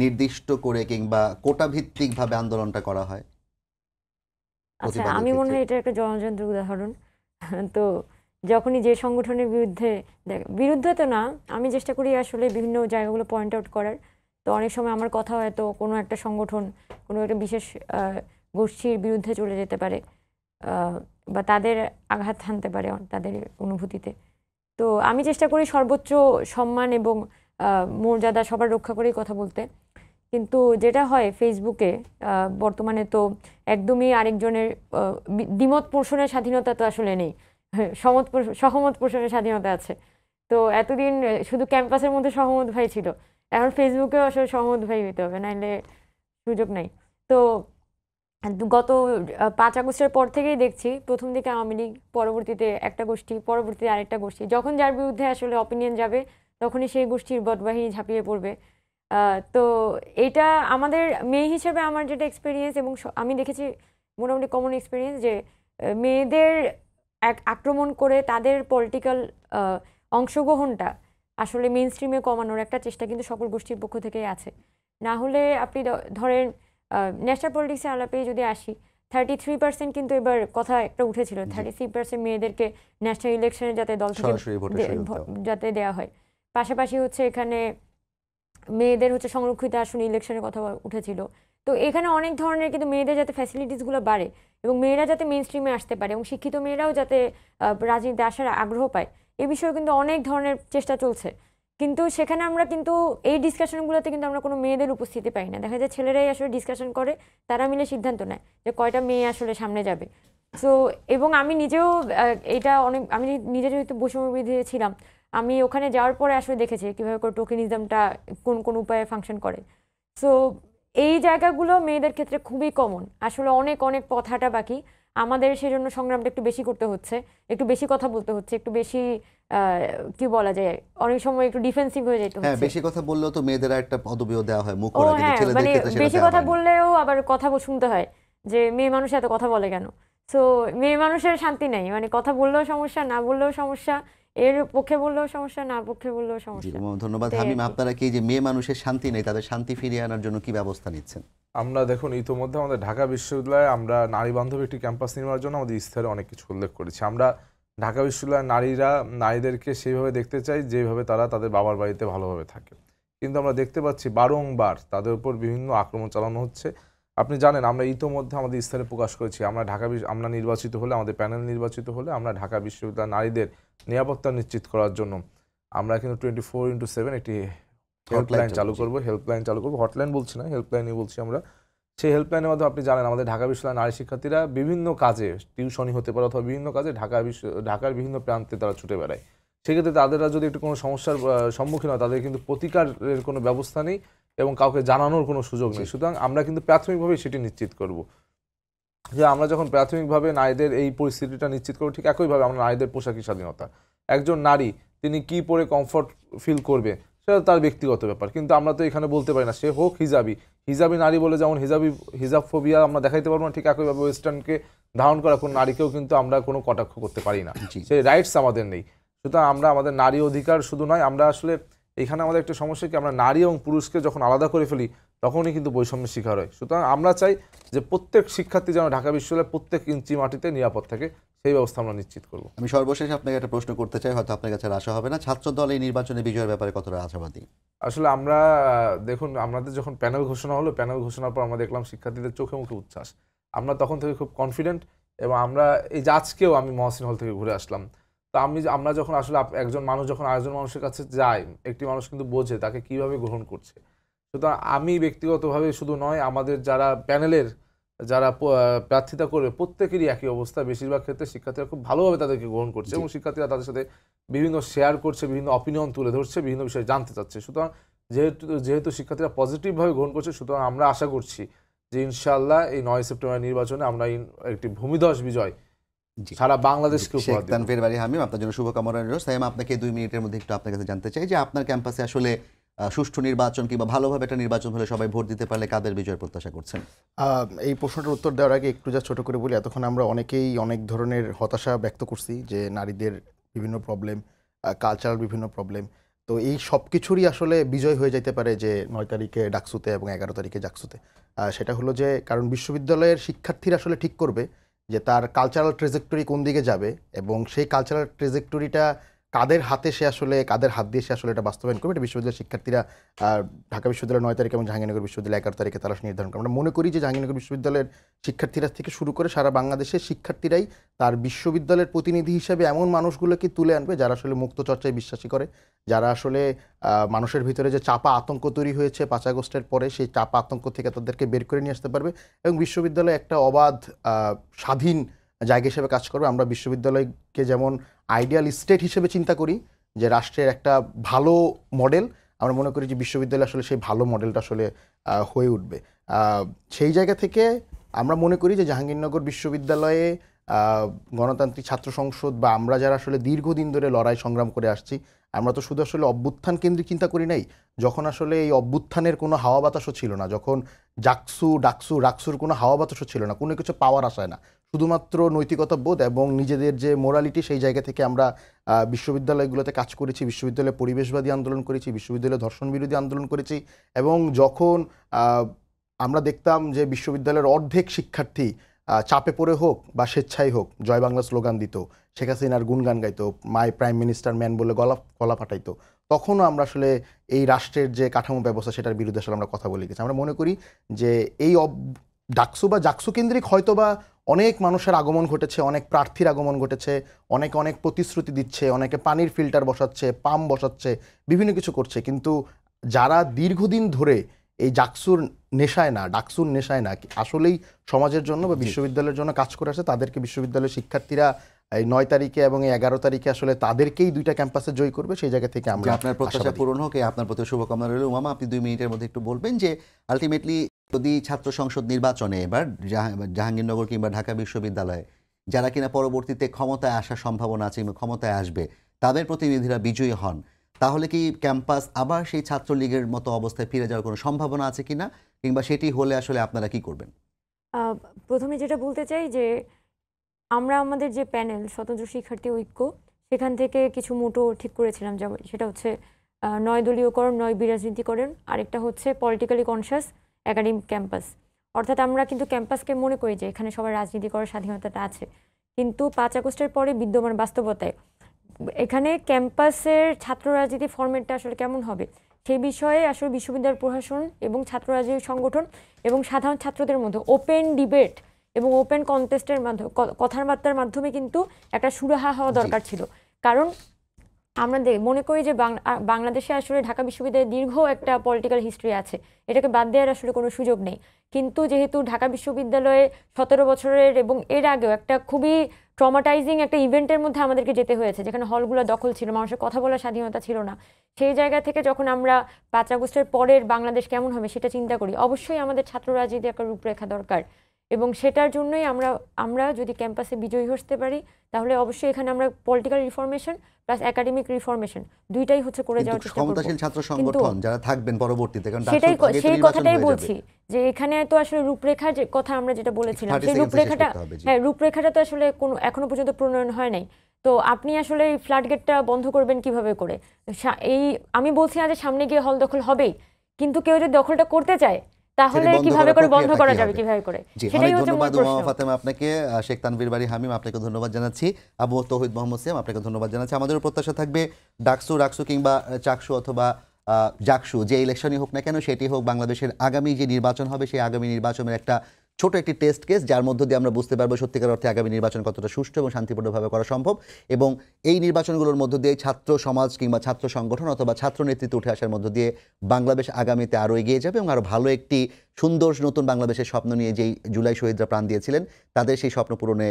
নির্দিষ্ট করে কিংবা কোটা ভিত্তিক ভাবে আন্দোলনটা করা হয়? আচ্ছা, আমি মনে হয় এটা একটা জনযন্ত্র উদাহরণ। তো যখনই যে সংগঠনের বিরুদ্ধে তো না, আমি চেষ্টা করি আসলে বিভিন্ন জায়গাগুলো পয়েন্ট আউট করার। তো অনেক সময় আমার কথা হয়তো কোনো একটা সংগঠন, কোনো একটা বিশেষ গোষ্ঠীর বিরুদ্ধে চলে যেতে পারে, বা তাদের আঘাত হানতে পারে তাদের অনুভূতিতে। তো আমি চেষ্টা করি সর্বোচ্চ সম্মান এবং মর্যাদা সবার রক্ষা করেই কথা বলতে। কিন্তু যেটা হয় ফেসবুকে বর্তমানে, তো একদমই আরেকজনের দ্বিমত পোষণের স্বাধীনতা তো আসলে নেই, সহমত পোষণের স্বাধীনতা আছে। তো এতদিন শুধু ক্যাম্পাসের মধ্যে সহমত ভাই ছিল, এখন ফেসবুকেও আসলে সহমত ভাই হইতে হবে, নাইলে সুযোগ নাই। তো গত 5 আগস্টের পর থেকেই দেখছি, প্রথম দিকে আওয়ামী লীগ, পরবর্তীতে একটা গোষ্ঠী, পরবর্তীতে আরেকটা গোষ্ঠী, যখন যার বিরুদ্ধে আসলে অপিনিয়ন যাবে তখনই সেই গোষ্ঠীর বটবাহিনী ঝাঁপিয়ে পড়বে। তো এটা আমাদের মেয়ে হিসেবে আমার যেটা এক্সপিরিয়েন্স, এবং আমি দেখেছি মোটামুটি কমন এক্সপিরিয়েন্স, যে মেয়েদের আক্রমণ করে তাদের পলিটিক্যাল অংশগ্রহণটা আসলে মেইন স্ট্রিমে কমানোর একটা চেষ্টা কিন্তু সকল গোষ্ঠীর পক্ষ থেকেই আছে। না হলে আপনি ধরেন ন্যাশনাল পলিটিক্সের আলাপে যদি আসি, 33% কিন্তু এবার কথা একটা উঠেছিল, 33% মেয়েদেরকে ন্যাশনাল ইলেকশনে যাতে দল থেকে যাতে দেওয়া হয়। পাশাপাশি হচ্ছে এখানে মেয়েদের হচ্ছে সংরক্ষিত আসনে ইলেকশনের কথা উঠেছিল। তো এখানে অনেক ধরনের কিন্তু মেয়েদের যাতে ফ্যাসিলিটিসগুলো বাড়ে এবং মেয়েরা যাতে মেইন স্ট্রিমে আসতে পারে এবং শিক্ষিত মেয়েরাও যাতে রাজনীতিতে আসার আগ্রহ পায়, এই বিষয়ে কিন্তু অনেক ধরনের চেষ্টা চলছে। কিন্তু সেখানে আমরা কিন্তু এই ডিসকাশনগুলোতে কিন্তু আমরা কোনো মেয়েদের উপস্থিতি পাই না। দেখা যায় ছেলেরাই আসলে ডিসকাশন করে, তারা মিলে সিদ্ধান্ত নেয় যে কয়টা মেয়ে আসলে সামনে যাবে। সো এবং আমি নিজেও আমি নিজে যেহেতু বৈষম্য বিরোধী ছিলাম, আমি ওখানে যাওয়ার পরে আসলে দেখেছি কীভাবে করে টোকেনিজমটা কোন কোন উপায়ে ফাংশন করে। সো এই জায়গাগুলো মেয়েদের ক্ষেত্রে খুবই কমন, আসলে অনেক অনেক পথ হাঁটা বাকি। আমাদের সেজন্য সংগ্রামটা একটু বেশি করতে হচ্ছে, একটু বেশি কথা বলতে হচ্ছে, একটু বেশি কি বলা যায়, অনেক সময় একটু ডিফেন্সিভ হয়ে যেতে হচ্ছে। হ্যাঁ, বেশি কথা বললেও তো মেয়েদের একটা পদবিও দেওয়া হয়, মুখ করা, কিন্তু ছেলেদের মানে ক্ষেত্রে সেটা বেশি কথা বললেও আবার কথা শুনতে হয় যে মেয়ে মানুষ এত কথা বলে কেন। সো মেয়ে মানুষের শান্তি নেই, মানে কথা বললেও সমস্যা, না বললেও সমস্যা, এর পক্ষে বললেও সমস্যা, না পক্ষে বললেও সমস্যা। ধন্যবাদ। হামিম, আপনারা কি যে মেয়ে মানুষের শান্তি নেই, তাদের শান্তি ফিরিয়ে আনার জন্য কি ব্যবস্থা নিচ্ছেন? আমরা দেখুন ইতোমধ্যে আমাদের ঢাকা বিশ্ববিদ্যালয়ে আমরা নারী বান্ধব একটি ক্যাম্পাস নির্মাণের জন্য আমাদের ইস্তাহারে অনেক কিছু উল্লেখ করেছি। আমরা ঢাকা বিশ্ববিদ্যালয়ের নারীদেরকে সেইভাবে দেখতে চাই যেভাবে তারা তাদের বাবার বাড়িতে ভালোভাবে থাকে, কিন্তু আমরা দেখতে পাচ্ছি বারংবার তাদের উপর বিভিন্ন আক্রমণ চালানো হচ্ছে। আপনি জানেন আমরা ইতোমধ্যে আমাদের ইস্তাহারে প্রকাশ করেছি আমরা নির্বাচিত হলে, আমাদের প্যানেল নির্বাচিত হলে আমরা ঢাকা বিশ্ববিদ্যালয়ের নারীদের নিরাপত্তা নিশ্চিত করার জন্য আমরা কিন্তু 24/7 একটি হেল্পলাইন চালু করবো। হটলাইন বলছি না, হেল্পলাইনই বলছি আমরা। সেই হেল্পলাইনের মাধ্যমে আপনি জানেন আমাদের ঢাকা বিশ্ববিদ্যালয়ের নারী শিক্ষার্থীরা বিভিন্ন কাজে, টিউশনই হতে পারে অথবা বিভিন্ন কাজে ঢাকার বিভিন্ন প্রান্তে তারা ছুটে বেড়ায়। সেক্ষেত্রে তাদেররা যদি একটু কোনো সমস্যার সম্মুখীন হয়, তাদের কিন্তু প্রতিকারের কোনো ব্যবস্থা নেই এবং কাউকে জানানোর কোনো সুযোগ নেই। সুতরাং আমরা কিন্তু প্রাথমিকভাবে সেটি নিশ্চিত করব যে আমরা যখন প্রাথমিকভাবে নারীদের এই পরিস্থিতিটা নিশ্চিত করবো, ঠিক একইভাবে আমরা নারীদের পোশাকি স্বাধীনতা, একজন নারী তিনি কি পরে কমফর্ট ফিল করবে সেটা তার ব্যক্তিগত ব্যাপার, কিন্তু আমরা তো এখানে বলতে পারি না সে হোক হিজাবি নারী বলে যেমন হিজাব ফোবিয়া আমরা দেখাইতে পারবো না, ঠিক একইভাবে ওয়েস্টার্নকে ধারণ করা কোনো নারীকেও কিন্তু আমরা কোনো কটাক্ষ করতে পারি না, সেই রাইটস আমাদের নেই। সুতরাং আমরা আমাদের নারী অধিকার শুধু নয়, আমরা আসলে এখানে আমাদের একটা সমস্যা কি, আমরা নারী এবং পুরুষকে যখন আলাদা করে ফেলি তখনই কিন্তু বৈষম্যের শিকার হয়। সুতরাং আমরা চাই যে প্রত্যেক শিক্ষার্থী যেন ঢাকা বিশ্ববিদ্যালয়ের প্রত্যেক ইঞ্চি মাটিতে নিরাপদ থাকে, সেই ব্যবস্থা আমরা নিশ্চিত করব। আমি সর্বশেষ আপনাকে একটা প্রশ্ন করতে চাই, হয়তো আপনার কাছে আশা হবে না, ছাত্র দল এই নির্বাচনে বিজয়ের ব্যাপারে কতটা আশাবাদী? আসলে আমরা দেখুন, আমাদের যখন প্যানেল ঘোষণা হলো, প্যানেল ঘোষণার পর আমরা দেখলাম শিক্ষার্থীদের চোখে মুখে উচ্ছ্বাস। আমরা তখন থেকে খুব কনফিডেন্ট এবং আমরা এই যে আজকেও আমি মহসিন হল থেকে ঘুরে আসলাম, তো আমরা যখন আসলে একজন মানুষ যখন আরেকজন মানুষের কাছে যায়, একটি মানুষ কিন্তু বোঝে তাকে কিভাবে গ্রহণ করছে। সুতরাং আমি ব্যক্তিগতভাবে শুধু নয়, আমাদের যারা প্যানেলের যারা প্রার্থিতা করবে প্রত্যেকেরই একই অবস্থা। বেশিরভাগ ক্ষেত্রে শিক্ষার্থীরা খুব ভালোভাবে তাদেরকে গ্রহণ করছে এবং শিক্ষার্থীরা তাদের সাথে বিভিন্ন শেয়ার করছে, বিভিন্ন অপিনিয়ন তুলে ধরছে, বিভিন্ন বিষয়ে জানতে চাচ্ছে। সুতরাং যেহেতু শিক্ষার্থীরা পজিটিভভাবে গ্রহণ করছে, সুতরাং আমরা আশা করছি যে ইনশাআল্লাহ এই 9 সেপ্টেম্বর নির্বাচনে আমরা একটি ভূমিধস বিজয় সারা বাংলাদেশকে উপহার দেব। তানভীর বারী হামিম, আপনার জন্য শুভকামনা রইল। সাইম, আপনাকে 2 মিনিটের মধ্যে একটু আপনার কাছে জানতে চাই যে আপনার ক্যাম্পাসে আসলে সুষ্ঠু নির্বাচন কিংবা ভালোভাবে একটা নির্বাচন হলে সবাই ভোট দিতে পারলে কাদের বিজয়ের প্রত্যাশা করছেন? এই প্রশ্নটার উত্তর দেওয়ার আগে একটু যা ছোট করে বলি, এতক্ষণ আমরা অনেকেই অনেক ধরনের হতাশা ব্যক্ত করছি যে নারীদের বিভিন্ন প্রবলেম, কালচারাল বিভিন্ন প্রবলেম, তো এই সব কিছুরই আসলে বিজয় হয়ে যেতে পারে যে 9 তারিখে ডাকসুতে এবং 11 তারিখে জাকসুতে। সেটা হলো যে কারণ বিশ্ববিদ্যালয়ের শিক্ষার্থীরা আসলে ঠিক করবে যে তার কালচারাল ট্রেজেক্টরি কোন দিকে যাবে এবং সেই কালচারাল ট্রেজেক্টরিটা কাদের হাত দিয়ে সে আসলে এটা বাস্তবায়ন করবে, এটা বিশ্ববিদ্যালয়ের শিক্ষার্থীরা ঢাকা বিশ্ববিদ্যালয় 9 তারিখ এবং জাহাঙ্গীরনগর বিশ্ববিদ্যালয় 11 তারিখে তারা নির্ধারণ করে। আমরা মনে করি যে জাহাঙ্গীরনগর বিশ্ববিদ্যালয়ের শিক্ষার্থীরা থেকে শুরু করে সারা বাংলাদেশের শিক্ষার্থীরাই তার বিশ্ববিদ্যালয়ের প্রতিনিধি হিসেবে এমন মানুষগুলোকে তুলে আনবে যারা আসলে মুক্ত চর্চায় বিশ্বাসী করে, যারা আসলে মানুষের ভিতরে যে চাপা আতঙ্ক তৈরি হয়েছে 5 আগস্টের পরে সেই চাপা আতঙ্ক থেকে তাদেরকে বের করে নিয়ে আসতে পারবে এবং বিশ্ববিদ্যালয় একটা অবাধ স্বাধীন জায়গা হিসেবে কাজ করবে। আমরা বিশ্ববিদ্যালয়কে যেমন আইডিয়াল স্টেট হিসেবে চিন্তা করি যে রাষ্ট্রের একটা ভালো মডেল, আমরা মনে করি যে বিশ্ববিদ্যালয় আসলে সেই ভালো মডেলটা আসলে হয়ে উঠবে। সেই জায়গা থেকে আমরা মনে করি যে জাহাঙ্গীরনগর বিশ্ববিদ্যালয়ে গণতান্ত্রিক ছাত্র সংসদ বা আমরা যারা আসলে দীর্ঘদিন ধরে লড়াই সংগ্রাম করে আসছি, আমরা তো শুধু আসলে অভ্যুত্থান কেন্দ্রিক চিন্তা করি নাই, যখন আসলে এই অভ্যুত্থানের কোনো হাওয়া বাতাসও ছিল না, যখন রাকসুর কোনো হাওয়া বাতাসও ছিল না, কোনো কিছু পাওয়ার আশায় না, শুধুমাত্র নৈতিকতা বোধ এবং নিজেদের যে মোরালিটি, সেই জায়গা থেকে আমরা বিশ্ববিদ্যালয়গুলোতে কাজ করেছি, বিশ্ববিদ্যালয়ে পরিবেশবাদী আন্দোলন করেছি, বিশ্ববিদ্যালয়ে ধর্ষণ বিরোধী আন্দোলন করেছি এবং যখন আমরা দেখতাম যে বিশ্ববিদ্যালয়ের অর্ধেক শিক্ষার্থী চাপে পড়ে হোক বা স্বেচ্ছায় হোক জয় বাংলা স্লোগান দিত, শেখ হাসিনার গুণগান গাইতো, মাই প্রাইম মিনিস্টার ম্যান বলে গলা ফাটাইতো, তখনও আমরা আসলে এই রাষ্ট্রের যে কাঠামো ব্যবস্থা সেটার বিরুদ্ধে আসলে আমরা কথা বলে গেছি। আমরা মনে করি যে এই ডাকসু বা জাকসু কেন্দ্রিক হয়তো বা অনেক মানুষের আগমন ঘটেছে, অনেক প্রার্থীর আগমন ঘটেছে, অনেক প্রতিশ্রুতি দিচ্ছে, অনেকে পানির ফিল্টার বসাচ্ছে, পাম্প বসাচ্ছে, বিভিন্ন কিছু করছে, কিন্তু যারা দীর্ঘদিন ধরে এই ডাকসুর নেশায় না আসলেই সমাজের জন্য বা বিশ্ববিদ্যালয়ের জন্য কাজ করে আসে, তাদেরকে বিশ্ববিদ্যালয়ের শিক্ষার্থীরা এই 9 তারিখে এবং 11 তারিখে আসলে তাদেরকেই 2টা ক্যাম্পাসে জয় করবে। সেই জায়গা থেকে আমরা আপনার প্রত্যাশা পূরণ হোক, আপনার প্রতি শুভকামনা রইল। উমামা, আপনি 2 মিনিটের মধ্যে একটু বলবেন যে আলটিমেটলি যদি ছাত্র সংসদ নির্বাচনে এবার জাহাঙ্গীরনগর কিংবা ঢাকা বিশ্ববিদ্যালয়ে যারা কিনা পরবর্তীতে ক্ষমতায় আসার সম্ভাবনা আছে কিংবা ক্ষমতায় আসবে তাদের প্রতিনিধিরা বিজয়ী হন, তাহলে কি ক্যাম্পাস আবার সেই ছাত্রলীগের মতো অবস্থায় ফিরে যাওয়ার কোনো সম্ভাবনা আছে কিনা, কিংবা সেটি হলে আসলে আপনারা কি করবেন? প্রথমে যেটা বলতে চাই যে আমরা আমাদের যে প্যানেল স্বতন্ত্র শিক্ষার্থী ঐক্য, সেখান থেকে কিছু মোটো ঠিক করেছিলাম, যেমন সেটা হচ্ছে 9 দলীয়করণ, 9 বিরাজনীতিকরণ, আরেকটা হচ্ছে পলিটিক্যালি কনসিয়াস একাডেমিক ক্যাম্পাস। অর্থাৎ আমরা কিন্তু ক্যাম্পাসকে মনে করি যে এখানে সবার রাজনীতি করার স্বাধীনতাটা আছে, কিন্তু 5 আগস্টের পরে বিদ্যমান বাস্তবতায় এখানে ক্যাম্পাসের ছাত্র রাজনীতি ফরম্যাটটা আসলে কেমন হবে সেই বিষয়ে আসলে বিশ্ববিদ্যালয় প্রশাসন এবং ছাত্র রাজনীতি সংগঠন এবং সাধারণ ছাত্রদের মধ্যে ওপেন ডিবেট এবং ওপেন কন্টেস্টের মাধ্যমে কথাবার্তার মাধ্যমে কিন্তু একটা সুরাহা হওয়া দরকার ছিল। কারণ আমরা মনে করি যে বাংলাদেশে আসলে ঢাকা বিশ্ববিদ্যালয়ের দীর্ঘ একটা পলিটিক্যাল হিস্ট্রি আছে, এটাকে বাদ দেওয়ার আসলে কোনো সুযোগ নেই। কিন্তু যেহেতু ঢাকা বিশ্ববিদ্যালয়ে 17 বছরের এবং এর আগেও একটা খুবই ট্রমাটাইজিং একটা ইভেন্টের মধ্যে আমাদেরকে যেতে হয়েছে, যেখানে হলগুলো দখল ছিল, মানুষের কথা বলার স্বাধীনতা ছিল না, সেই জায়গা থেকে যখন আমরা 5 আগস্টের পরের বাংলাদেশ কেমন হবে সেটা চিন্তা করি, অবশ্যই আমাদের ছাত্র রাজনীতি একটা রূপরেখা দরকার। এবং সেটার জন্যই আমরা যদি ক্যাম্পাসে বিজয়ী হতে পারি তাহলে অবশ্যই এখানে আমরা political reformation plus academic reformation দুইটাই হচ্ছে করে যাওয়ার চেষ্টা করব। ক্ষমতাশীল ছাত্র সংগঠন যারা থাকবেন পরবর্তীতে, কারণ সেই কথাটাই বলছি যে এখানে তো আসলে রূপরেখার যে কথা আমরা যেটা বলেছিলাম সেই রূপরেখাটা তো আসলে কোনো এখনো পর্যন্ত প্রণয়ন হয় নাই। তো আপনি আসলে এই ফ্ল্যাট গেটটা বন্ধ করবেন কিভাবে করে? এই আমি বলছি না যে সামনে গিয়ে হল দখল হবেই, কিন্তু কেউ যদি দখলটা করতে চায় তাহলে কিভাবে করে বন্ধ করা যাবে, কিভাবে করে, সেটাই হচ্ছে মূল প্রশ্ন। ফাতেমা আপনাকে, শেখ তানভীর বাড়ি হামিম আপনাকে ধন্যবাদ জানাচ্ছি, আবু তৌহিদ মোহাম্মদ সিয়াম আপনাকে ধন্যবাদ জানাচ্ছি। আমাদের প্রত্যাশা থাকবে রাকসু কিংবা চাকসু অথবা জাকসু যে ইলেকশনই হোক না কেন, সেটি হোক বাংলাদেশের আগামী যে নির্বাচন হবে সেই আগামী নির্বাচনের একটা ছোট একটি টেস্ট কেস, যার মধ্য দিয়ে আমরা বুঝতে পারবো সত্যিকার অর্থে আগামী নির্বাচন কতটা সুষ্ঠু এবং শান্তিপূর্ণভাবে করা সম্ভব। এবং এই নির্বাচনগুলোর মধ্য দিয়ে ছাত্র সমাজ কিংবা ছাত্র সংগঠন অথবা ছাত্র নেতৃত্ব উঠে আসার মধ্য দিয়ে বাংলাদেশ আগামীতে আরও এগিয়ে যাবে এবং আরও ভালো একটি সুন্দর নতুন বাংলাদেশের স্বপ্ন নিয়ে যেই জুলাই শহীদরা প্রাণ দিয়েছিলেন তাদের সেই স্বপ্ন পূরণে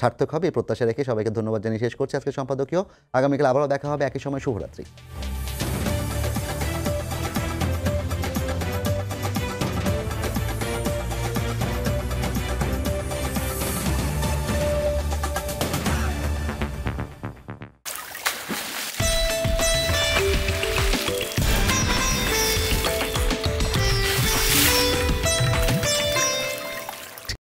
সার্থক হবে এই প্রত্যাশা রেখে সবাইকে ধন্যবাদ জানিয়ে শেষ করছি আজকে সম্পাদকীয়। আগামীকাল আবারও দেখা হবে একই সময়। শুভরাত্রি।